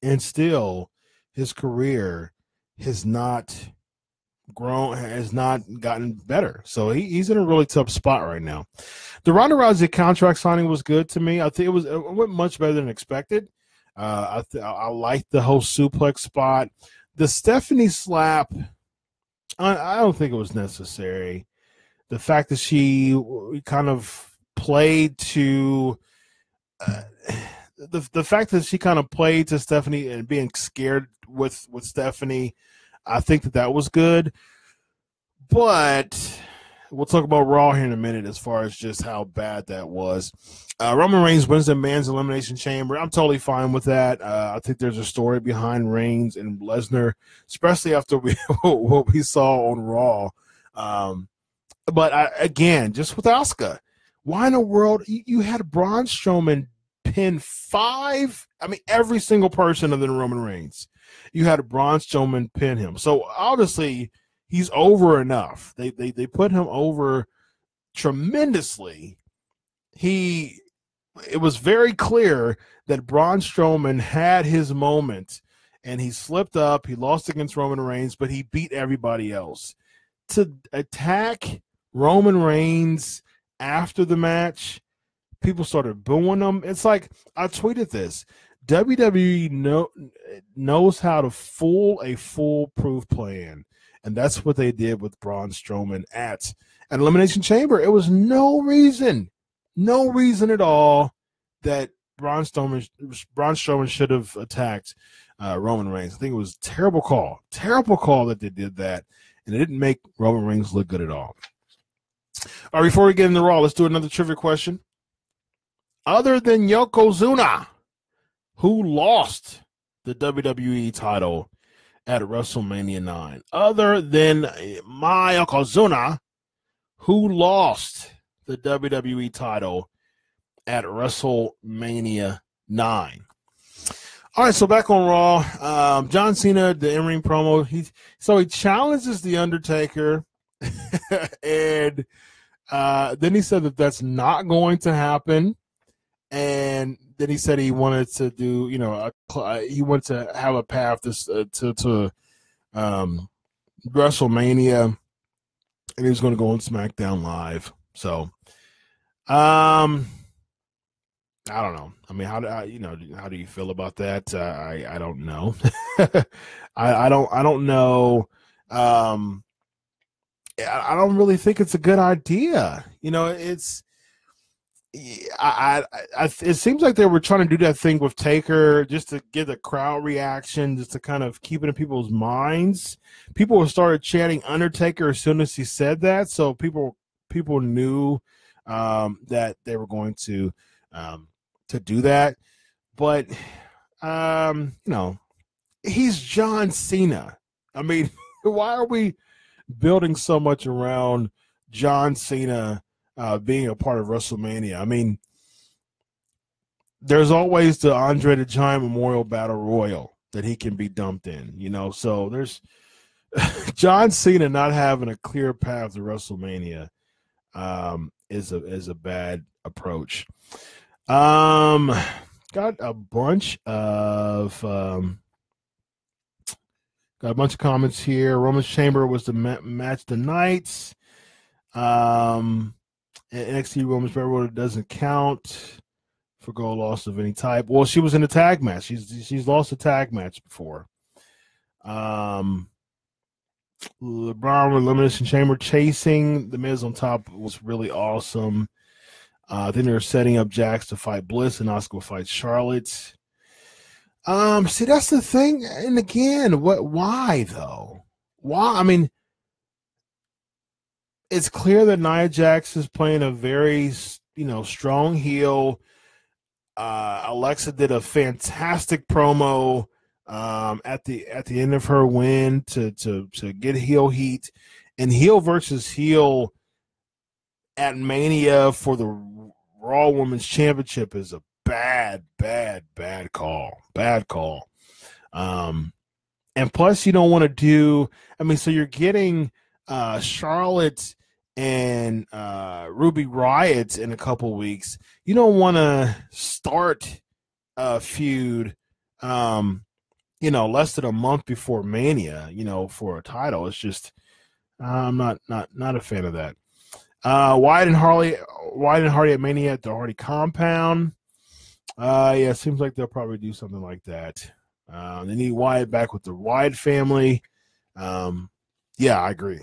and still his career has not grown, has not gotten better. So he's in a really tough spot right now. The Ronda Rousey contract signing was good to me. I think it went much better than expected. I liked the whole suplex spot. The Stephanie slap, I don't think it was necessary. The fact that she kind of played to the fact that she kind of played to Stephanie and being scared with Stephanie, I think that was good. But we'll talk about Raw here in a minute as far as just how bad that was. Roman Reigns wins the Men's Elimination Chamber. I'm totally fine with that. I think there's a story behind Reigns and Lesnar, especially after what we saw on Raw. But again, just with Asuka, why in the world you had Braun Strowman pin every single person other than Roman Reigns. You had Braun Strowman pin him. So obviously he's over enough. They put him over tremendously. It was very clear that Braun Strowman had his moment, and he slipped up. He lost against Roman Reigns, but he beat everybody else. To attack Roman Reigns after the match, people started booing him. It's like, I tweeted this. WWE knows how to fool a foolproof plan. And that's what they did with Braun Strowman at Elimination Chamber. It was no reason at all that Braun Strowman should have attacked Roman Reigns. I think it was a terrible call that they did that, and it didn't make Roman Reigns look good at all. All right, before we get into Raw, let's do another trivia question. Other than Yokozuna, who lost the WWE title at WrestleMania 9? Other than Yokozuna, who lost the WWE title at WrestleMania 9? All right, so back on Raw, John Cena, the in-ring promo, he challenges The Undertaker, and then he said that that's not going to happen, and then he said he wanted to do, he wanted to have a path to WrestleMania, and he was going to go on SmackDown Live. So, I don't know. I mean, how do you feel about that? I don't know. I don't know. I don't really think it's a good idea. It seems like they were trying to do that thing with Taker just to get the crowd reaction, just to kind of keep it in people's minds. People started chanting Undertaker as soon as he said that, so people knew that they were going to do that. But he's John Cena. I mean, why are we building so much around John Cena being a part of WrestleMania? I mean, there's always the Andre the Giant Memorial Battle Royal that he can be dumped in, so there's John Cena not having a clear path to WrestleMania is a bad approach. Got a bunch of comments here. Roman's Chamber was the match of the night. NXT Women's Battle doesn't count for goal loss of any type. Well, she was in a tag match. She's lost a tag match before. LeBron Elimination Chamber chasing the Miz on top was really awesome. Then they're setting up Jax to fight Bliss, and Asuka will fight Charlotte. See, that's the thing. And again, why though? Why? I mean, it's clear that Nia Jax is playing a very, strong heel. Alexa did a fantastic promo at the end of her win to get heel heat, and heel versus heel at Mania for the Raw Women's Championship is a bad call. Bad call. And plus, you don't want to do. I mean, so you're getting Charlotte and Ruby Riott in a couple weeks. You don't want to start a feud, less than a month before Mania, for a title. It's just I'm not a fan of that. Wyatt and Hardy at Mania at the Hardy compound. Yeah, it seems like they'll probably do something like that. They need Wyatt back with the Wyatt family. Yeah, I agree.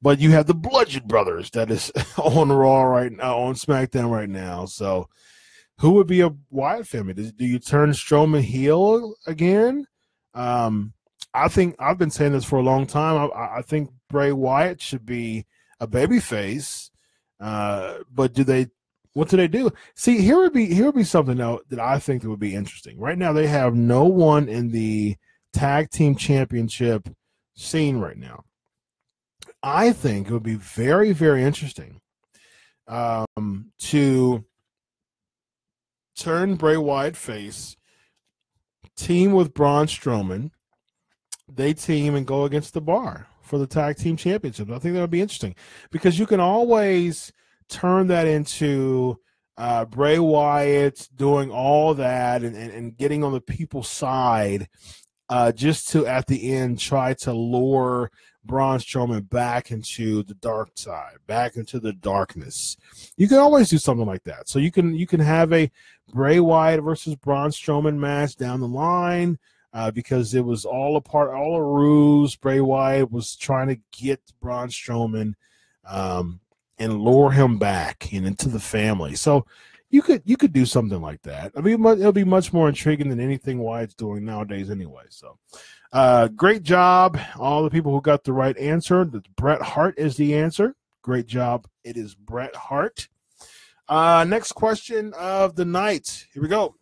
But you have the Bludgeon Brothers that is on Raw right now, on SmackDown right now. So who would be a Wyatt family? Do you turn Strowman heel again? I think I've been saying this for a long time. I think Bray Wyatt should be a babyface. But what do they do? See, here would be something though that I think that would be interesting. Right now, they have no one in the tag team championship scene right now. I think it would be very, very interesting to turn Bray Wyatt face, team with Braun Strowman. They team and go against the Bar for the tag team championship. I think that would be interesting because you can always turn that into Bray Wyatt doing all that and getting on the people's side just to, at the end, try to lure Braun Strowman back into the dark side, back into the darkness. You can always do something like that. So you can have a Bray Wyatt versus Braun Strowman match down the line. because it was all a ruse. Bray Wyatt was trying to get Braun Strowman and lure him back and into the family. So you could do something like that. I mean, it'll be much more intriguing than anything Wyatt's doing nowadays anyway. So great job, all the people who got the right answer. Bret Hart is the answer. Great job. It is Bret Hart. Next question of the night. Here we go.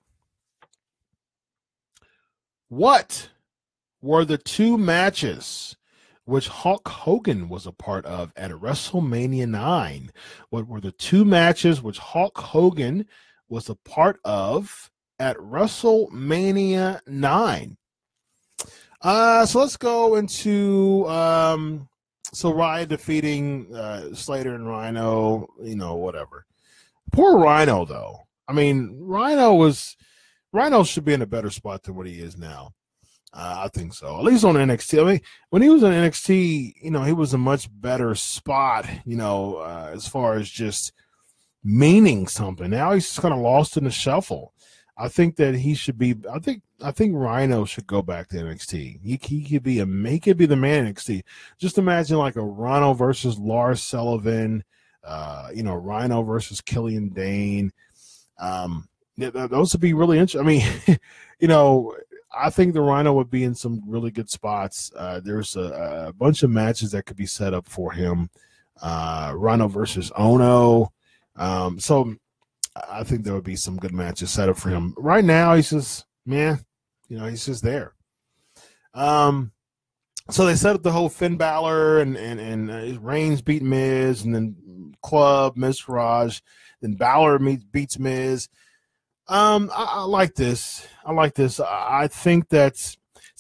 What were the two matches which Hulk Hogan was a part of at WrestleMania 9? What were the two matches which Hulk Hogan was a part of at WrestleMania 9? So let's go into so Ryan defeating Slater and Rhino, whatever. Poor Rhino, though. I mean, Rhino should be in a better spot than what he is now. I think so. At least on NXT. I mean, when he was on NXT, he was a much better spot, as far as just meaning something. Now he's just kind of lost in the shuffle. I think that he should be. I think Rhino should go back to NXT. He could be the man in NXT. Just imagine like a Rhino versus Lars Sullivan. Rhino versus Killian Dane. Those would be really interesting. I mean, I think the Rhino would be in some really good spots. There's a bunch of matches that could be set up for him. Rhino versus Ono. So I think there would be some good matches set up for him. Right now, he's just, he's just there. So they set up the whole Finn Balor and Reigns beat Miz, and then Club, Miz Farage, then Balor beats Miz. I like this. I think that's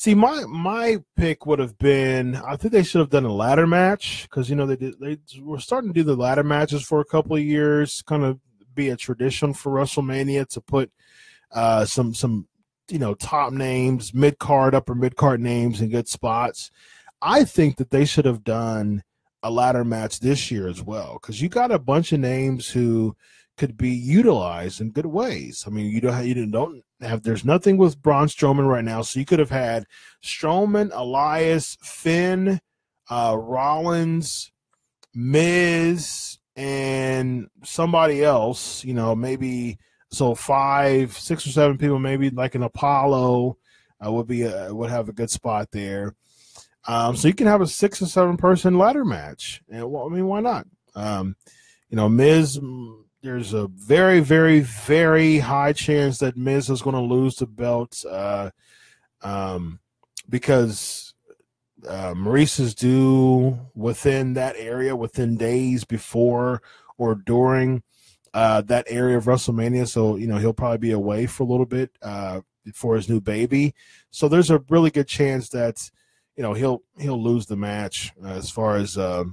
my pick would have been, I think they should have done a ladder match, because they were starting to do the ladder matches for a couple of years, kind of be a tradition for WrestleMania to put some top names, mid-card, upper mid-card names in good spots. I think that they should have done a ladder match this year as well, because you got a bunch of names who could be utilized in good ways. I mean, there's nothing with Braun Strowman right now, so you could have had Strowman, Elias, Finn, Rollins, Miz, and somebody else, maybe. So 5, 6 or 7 people, maybe like an Apollo would have a good spot there. So you can have a 6 or 7 person ladder match. And why not? Miz, there's a very, very, very high chance that Miz is going to lose the belt because Maurice is due within that area, within days before or during that area of WrestleMania. So, he'll probably be away for a little bit for his new baby. So there's a really good chance that, he'll lose the match as far as at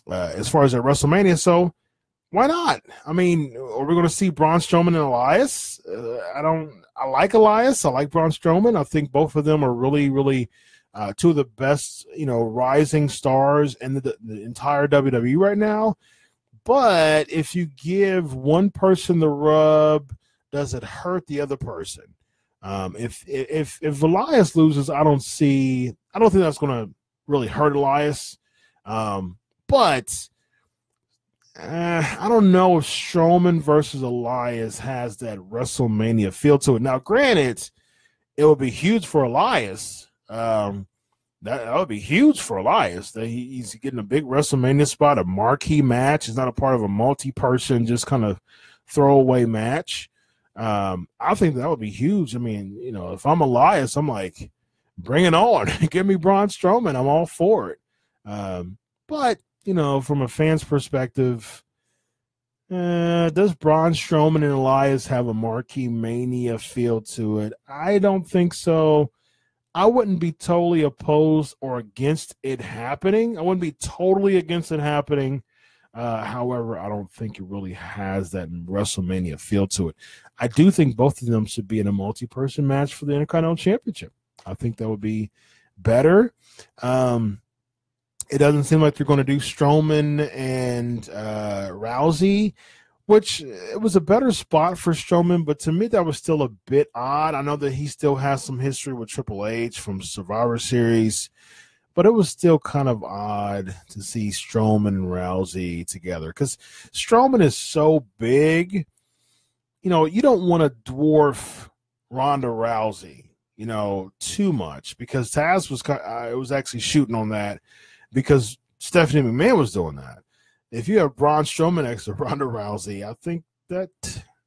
WrestleMania. So why not? I mean, are we going to see Braun Strowman and Elias? I like Elias. I like Braun Strowman. I think both of them are really, really two of the best, rising stars in the entire WWE right now. But if you give one person the rub, does it hurt the other person? If Elias loses, I don't think that's going to really hurt Elias. But I don't know if Strowman versus Elias has that WrestleMania feel to it. Now, granted, it would be huge for Elias. That would be huge for Elias. That he's getting a big WrestleMania spot, a marquee match. It's not a part of a multi-person, just kind of throwaway match. I think that would be huge. I mean, if I'm Elias, I'm like, bring it on. Give me Braun Strowman. I'm all for it. But, from a fan's perspective, does Braun Strowman and Elias have a marquee mania feel to it? I don't think so. I wouldn't be totally opposed or against it happening. I wouldn't be totally against it happening. However, I don't think it really has that WrestleMania feel to it. I do think both of them should be in a multi-person match for the Intercontinental Championship. I think that would be better. It doesn't seem like they're going to do Strowman and Rousey, which it was a better spot for Strowman, but to me that was still a bit odd. I know that he still has some history with Triple H from Survivor Series, but it was still kind of odd to see Strowman and Rousey together because Strowman is so big. You know, you don't want to dwarf Ronda Rousey, you know, too much because Taz was actually shooting on that because Stephanie McMahon was doing that. If you have Braun Strowman next to Ronda Rousey, I think that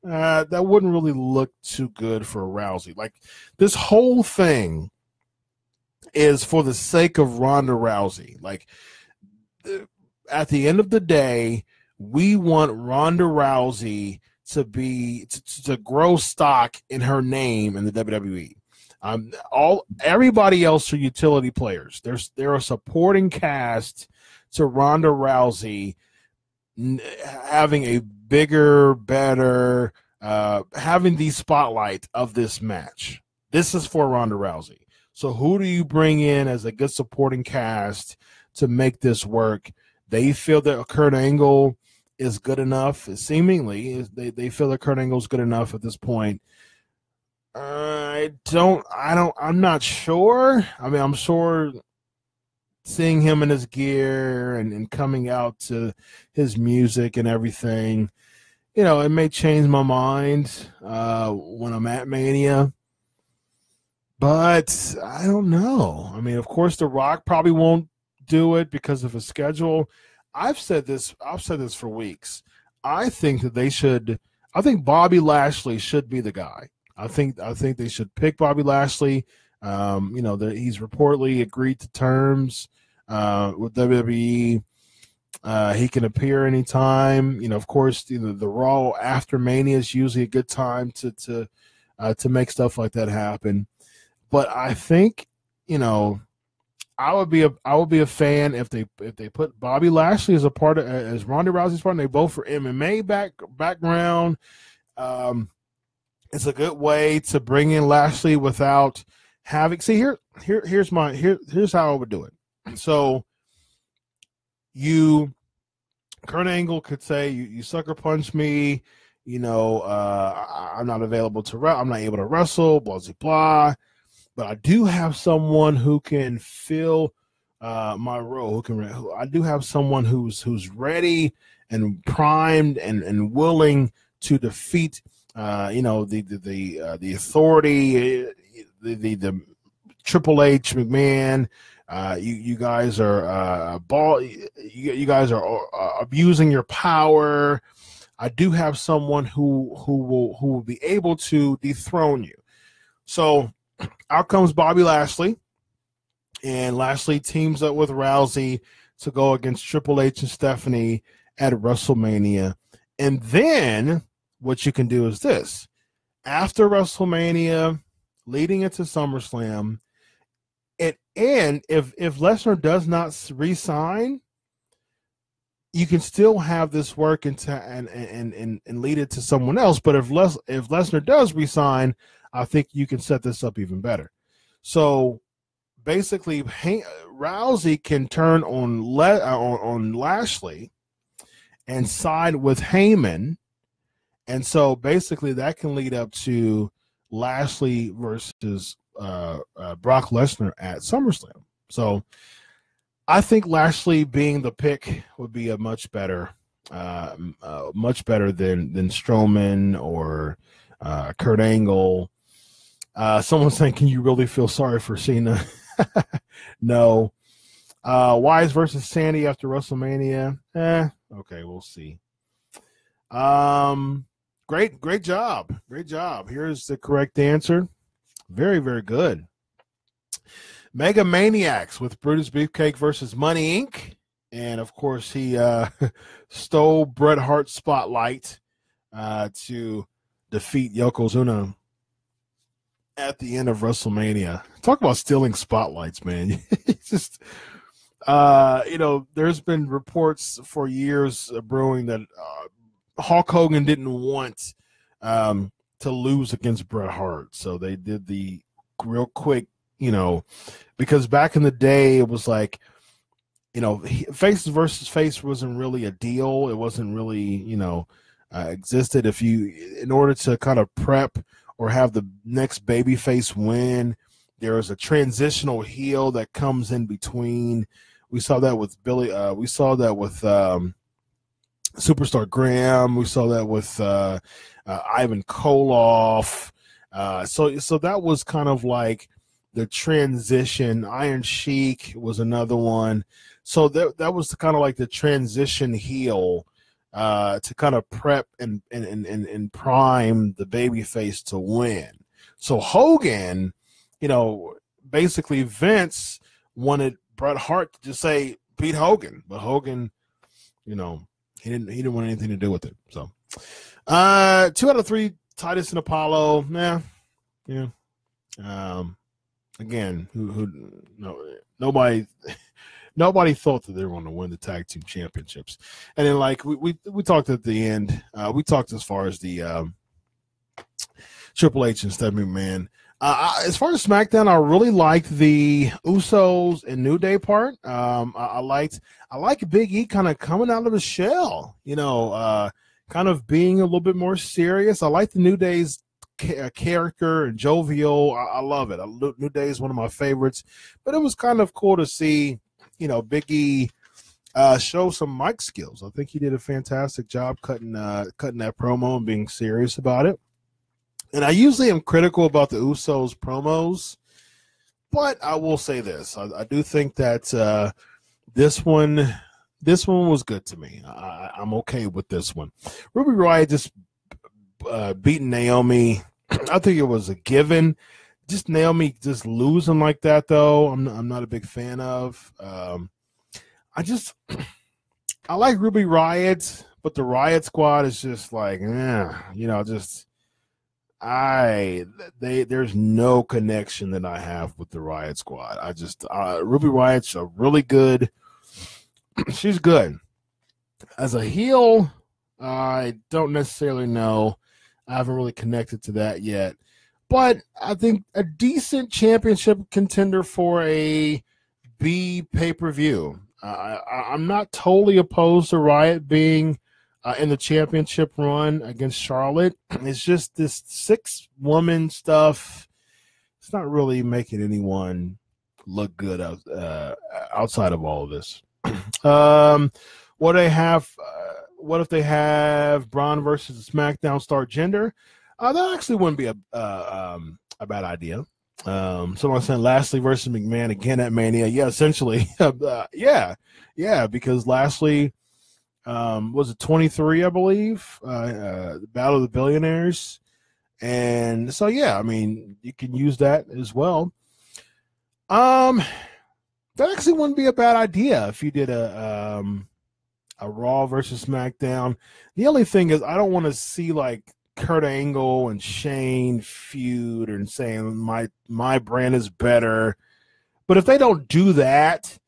that wouldn't really look too good for Rousey. Like, this whole thing is for the sake of Ronda Rousey. Like, at the end of the day, we want Ronda Rousey to grow stock in her name in the WWE. Everybody else are utility players. They're a supporting cast to Ronda Rousey having a bigger, better, having the spotlight of this match. This is for Ronda Rousey. So who do you bring in as a good supporting cast to make this work? They feel that Kurt Angle is good enough. Seemingly, they feel that Kurt Angle is good enough at this point. I'm not sure. I mean, I'm sure seeing him in his gear and coming out to his music and everything, you know, it may change my mind when I'm at Mania. But I don't know. I mean, of course, The Rock probably won't do it because of his schedule. I've said this for weeks. I think Bobby Lashley should be the guy. I think they should pick Bobby Lashley. You know, he's reportedly agreed to terms with WWE. He can appear anytime. You know, of course, the Raw after Mania is usually a good time to make stuff like that happen. But I think, you know, I would be a fan if they put Bobby Lashley as as Ronda Rousey's partner. They both for MMA background. It's a good way to bring in Lashley without having. See, here's how I would do it. So Kurt Angle could say you sucker punch me. You know, I'm not available I'm not able to wrestle. Blah blah blah. But I do have someone who can fill my role. I do have someone who's ready and primed and willing to defeat. You know, the authority, the Triple H, McMahon. You guys are you guys are abusing your power. I do have someone who will be able to dethrone you. So out comes Bobby Lashley, and Lashley teams up with Rousey to go against Triple H and Stephanie at WrestleMania. And then what you can do is this. After WrestleMania, leading into SummerSlam, and if Lesnar does not re-sign, you can still have this work and lead it to someone else. But if Lesnar does re-sign, I think you can set this up even better. So basically, Rousey can turn on Lashley and side with Heyman. And so basically that can lead up to Lashley versus Brock Lesnar at SummerSlam. So I think Lashley being the pick would be a much better than Strowman or Kurt Angle. Someone's saying, can you really feel sorry for Cena? No. Wise versus Sandy after WrestleMania. Okay, we'll see. Great job. Great job. Here's the correct answer. Very, very good. Mega Maniacs with Brutus Beefcake versus Money Inc. And of course, he stole Bret Hart's spotlight to defeat Yokozuna at the end of WrestleMania. Talk about stealing spotlights, man. It's just, you know, there's been reports for years brewing that Hulk Hogan didn't want to lose against Bret Hart. So they did the real quick, you know, because back in the day, it was like, you know, face versus face wasn't really a deal. It wasn't really, you know, existed. In order to kind of prep or have the next babyface win, there is a transitional heel that comes in between. We saw that with Billy. We saw that with Superstar Graham. We saw that with Ivan Koloff. So that was kind of like the transition. Iron Sheik was another one. So that was kind of like the transition heel to kind of prep and prime the babyface to win. So Hogan, basically Vince wanted Bret Hart to just say beat Hogan, but Hogan, he didn't want anything to do with it. So 2 out of 3, Titus and Apollo. Yeah. Again, nobody thought that they were going to win the tag team championships. And then, like we talked at the end, we talked as far as the Triple H and Stephanie McMahon. As far as SmackDown, I really liked the Usos and New Day part. I like Big E kind of coming out of his shell, kind of being a little bit more serious. I like the New Day's character and jovial. I love it. New Day is one of my favorites, but it was kind of cool to see, Big E show some mic skills. I think he did a fantastic job cutting that promo and being serious about it. And I usually am critical about the Usos promos, but I will say this: I do think that this one was good to me. I'm okay with this one. Ruby Riott just beating Naomi. I think it was a given. Just Naomi just losing like that, though, I'm not a big fan of. I like Ruby Riott, but the Riott Squad is just like, there's no connection that I have with the Riott Squad. Ruby Riott's a really good. She's good as a heel. I don't necessarily know. I haven't really connected to that yet, but I think a decent championship contender for a B pay-per-view. I'm not totally opposed to Riott being in the championship run against Charlotte. It's just this 6-woman stuff. It's not really making anyone look good outside of all of this. What if they have Braun versus SmackDown star gender? That actually wouldn't be a bad idea. Someone saying Lashley versus McMahon again at Mania. Yeah, essentially. Yeah, because Lashley was it 23, I believe, the Battle of the Billionaires. And so, yeah, I mean, you can use that as well. That actually wouldn't be a bad idea if you did a Raw versus SmackDown. The only thing is I don't want to see like Kurt Angle and Shane feud and saying my brand is better. But if they don't do that,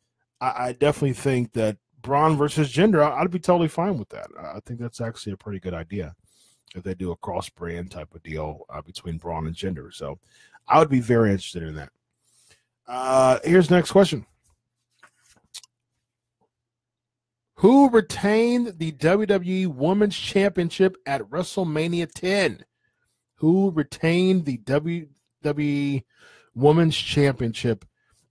I definitely think that Braun versus Jinder, I'd be totally fine with that. I think that's actually a pretty good idea if they do a cross-brand type of deal between Braun and Jinder. So I would be very interested in that. Here's the next question. Who retained the WWE Women's Championship at WrestleMania 10? Who retained the WWE Women's Championship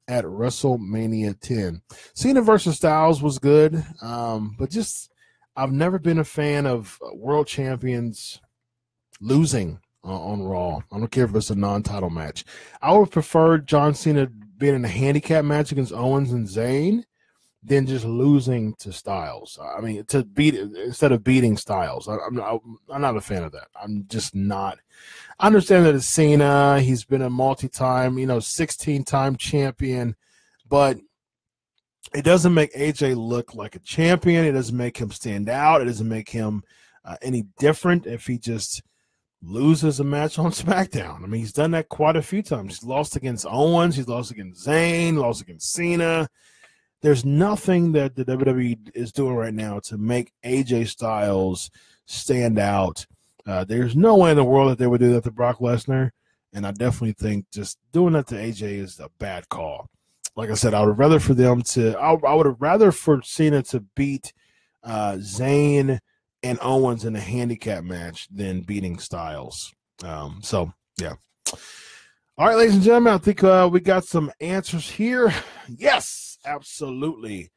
at WrestleMania 10? Cena versus Styles was good, but just I've never been a fan of world champions losing on Raw. I don't care if it's a non-title match. I would prefer John Cena being in a handicap match against Owens and Zayn than just losing to Styles. I mean, to beat instead of beating Styles. I'm not a fan of that. I'm just not. I understand that it's Cena. He's been a multi-time, 16-time champion, but it doesn't make AJ look like a champion. It doesn't make him stand out. It doesn't make him any different if he just loses a match on SmackDown. I mean, he's done that quite a few times. He's lost against Owens. He's lost against Zayn. Lost against Cena. There's nothing that the WWE is doing right now to make AJ Styles stand out. There's no way in the world that they would do that to Brock Lesnar, and I definitely think just doing that to AJ is a bad call. Like I said, I would rather for Cena to beat Zayn and Owens in a handicap match than beating Styles. So, yeah. All right, ladies and gentlemen, I think we got some answers here. Yes, absolutely.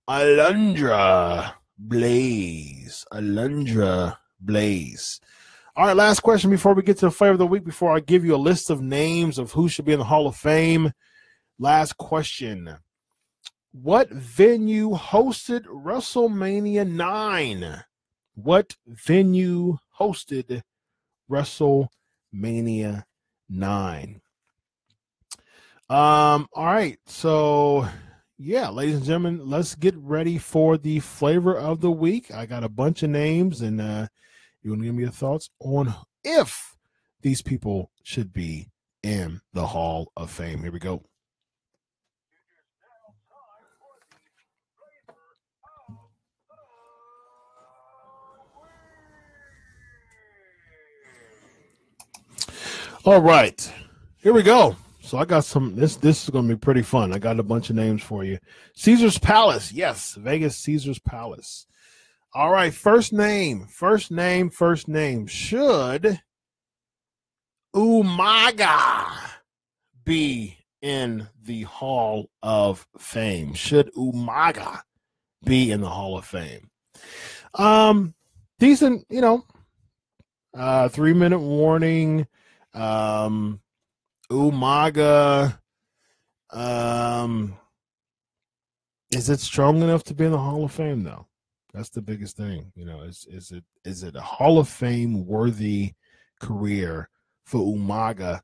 Alundra Blaze. Alundra Blaze. All right, last question before we get to the flavor of the week, before I give you a list of names of who should be in the Hall of Fame. Last question. What venue hosted WrestleMania 9? What venue hosted WrestleMania 9? All right, so yeah, ladies and gentlemen, let's get ready for the flavor of the week. I got a bunch of names, and you want to give me your thoughts on if these people should be in the Hall of Fame. Here we go. All right, here we go. So I got some, this is going to be pretty fun. I got a bunch of names for you. Caesar's Palace. Yes, Vegas Caesar's Palace. All right, first name. Should Umaga be in the Hall of Fame? Should Umaga be in the Hall of Fame? Decent, 3-minute warning. Umaga, is it strong enough to be in the Hall of Fame though? That's the biggest thing. Is it a Hall of Fame worthy career for Umaga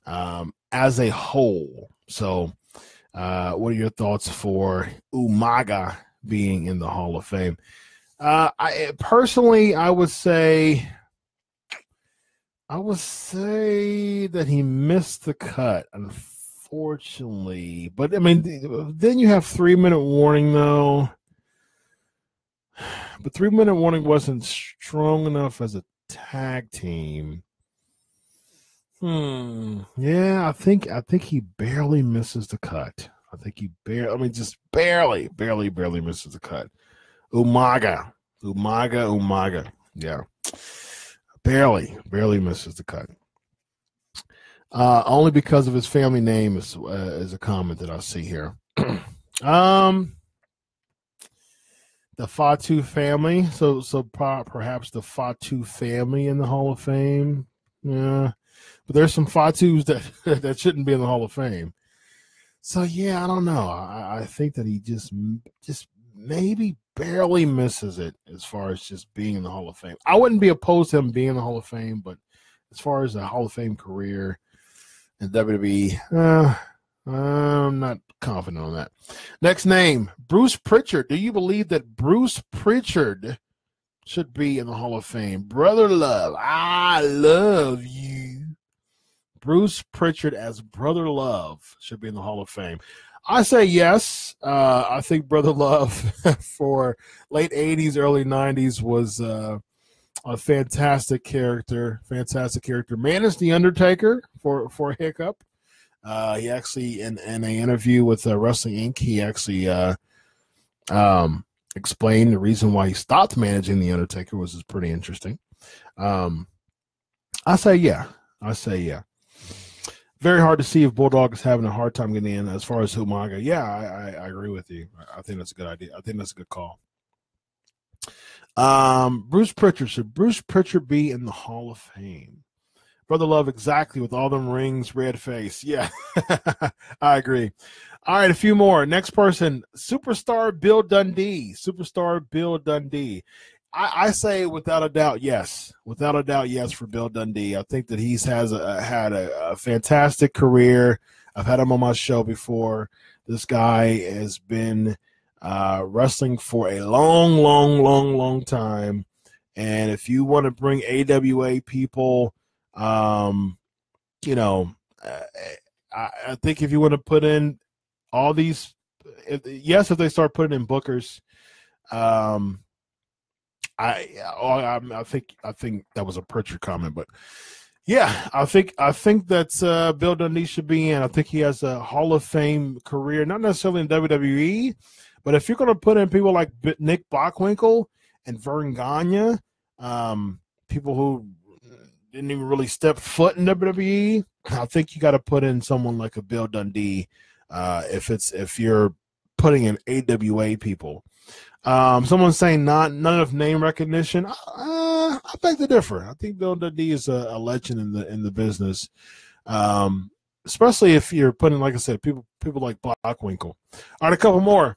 as a whole? So what are your thoughts for Umaga being in the Hall of Fame? I would say that he missed the cut, unfortunately. But I mean, then you have 3-minute warning though. But 3-minute warning wasn't strong enough as a tag team. Yeah, I think he barely misses the cut. I think he just barely misses the cut. Umaga. Yeah. Barely misses the cut. Only because of his family name is a comment that I see here. The Fatu family. So perhaps the Fatu family in the Hall of Fame. Yeah, but there's some Fatus that shouldn't be in the Hall of Fame. So yeah, I don't know. I think that he just maybe barely misses it as far as just being in the Hall of Fame. I wouldn't be opposed to him being in the Hall of Fame, but as far as a Hall of Fame career in WWE, I'm not confident on that. Next name, Bruce Pritchard. Do you believe that Bruce Pritchard should be in the Hall of Fame? Brother Love, I love you. Bruce Pritchard as Brother Love should be in the Hall of Fame. I say yes. I think Brother Love for late 80s, early 90s was a fantastic character. Managed The Undertaker for a hiccup. He actually, in an interview with Wrestling Inc., he actually explained the reason why he stopped managing The Undertaker, which is pretty interesting. I say yeah. Very hard to see if Bulldog is having a hard time getting in. As far as Umaga, yeah, I agree with you. I think that's a good idea. I think that's a good call. Bruce Pritchard. Should Bruce Pritchard be in the Hall of Fame? Brother Love, exactly, with all them rings, red face. Yeah, I agree. All right, a few more. Next person, Superstar Bill Dundee. I say without a doubt, yes. Without a doubt, yes for Bill Dundee. I think that he's had a fantastic career. I've had him on my show before. This guy has been wrestling for a long time. And if you want to bring AWA people, I think if you want to put in all these, if they start putting in bookers, I think that was a Pritchard comment, but yeah, I think that Bill Dundee should be in. I think he has a Hall of Fame career, not necessarily in WWE, but if you're going to put in people like Nick Bockwinkel and Vern Gagne, people who didn't even really step foot in WWE. I think you got to put in someone like a Bill Dundee if you're putting in AWA people. Someone's saying not enough name recognition. I beg to differ. I think Bill Dundee is a legend in the business, especially if you're putting, like I said, people like Blackwinkel. All right, a couple more.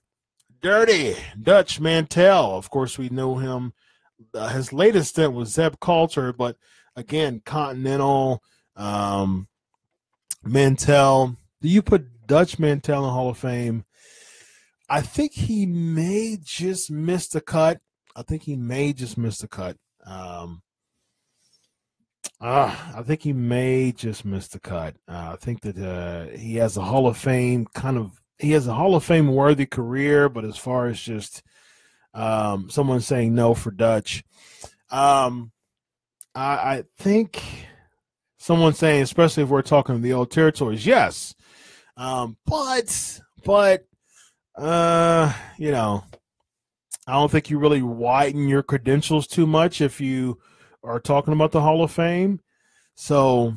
Dirty Dutch Mantell. Of course, we know him. His latest stint was Zeb Coulter, but again, Continental Mantell. Do you put Dutch Mantell in the Hall of Fame? I think he may just miss the cut. I think he may just miss the cut. I think he may just miss the cut. I think that he has a Hall of Fame worthy career, but as far as just someone saying no for Dutch, I think someone saying, especially if we're talking the old territories, yes, but. I don't think you really widen your credentials too much if you are talking about the Hall of Fame. So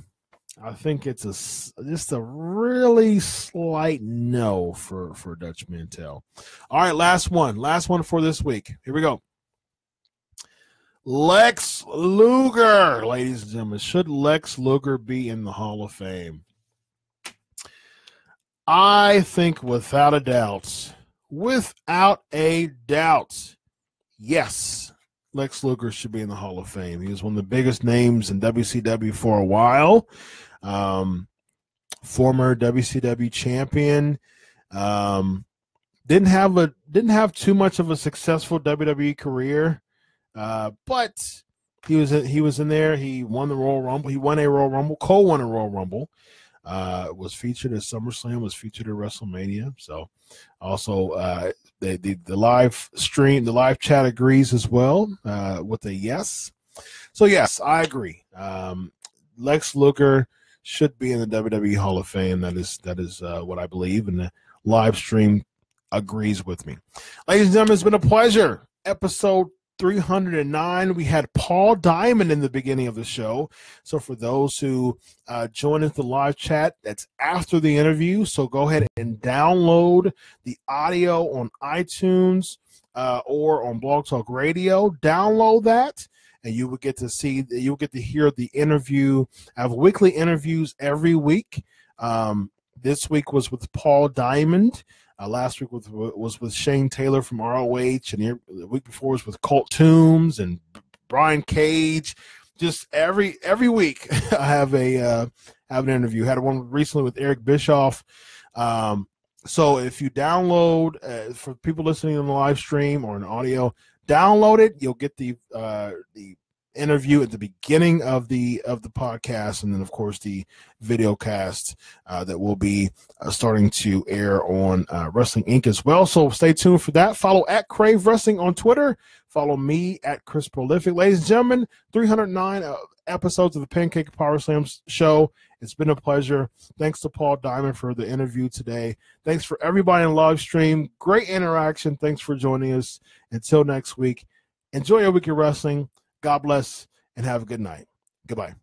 I think it's just a really slight no for Dutch Mantell. All right, last one for this week. Here we go. Lex Luger, ladies and gentlemen. Should Lex Luger be in the Hall of Fame? I think without a doubt, yes, Lex Luger should be in the Hall of Fame. He was one of the biggest names in WCW for a while. Former WCW champion. Didn't have too much of a successful WWE career, but he was in there. He won the Royal Rumble. He won a Royal Rumble. Cole won a Royal Rumble. Was featured at SummerSlam, was featured at WrestleMania. So also the live stream, the live chat agrees as well with a yes. So yes, I agree. Lex Luger should be in the WWE Hall of Fame. That is what I believe, and the live stream agrees with me. Ladies and gentlemen, it's been a pleasure. Episode 309. We had Paul Diamond in the beginning of the show. So for those who join us the live chat, that's after the interview. So go ahead and download the audio on iTunes or on Blog Talk Radio. Download that, and you will get to hear the interview. I have weekly interviews every week. This week was with Paul Diamond. Last week was with Shane Taylor from ROH, and the week before was with Colt Toombs and Brian Cage. Just every week I have an interview. Had one recently with Eric Bischoff. So if you download, for people listening on the live stream or an audio, download it. You'll get the interview at the beginning of the podcast, and then of course the video cast that will be starting to air on Wrestling Inc. as well. So stay tuned for that. Follow at Crave Wrestling on Twitter. Follow me at Chris Prolific. Ladies and gentlemen, 309 episodes of the Pancake and Powerslams show. It's been a pleasure. Thanks to Paul Diamond for the interview today. Thanks for everybody in the live stream. Great interaction. Thanks for joining us. Until next week, enjoy your week of wrestling. God bless, and have a good night. Goodbye.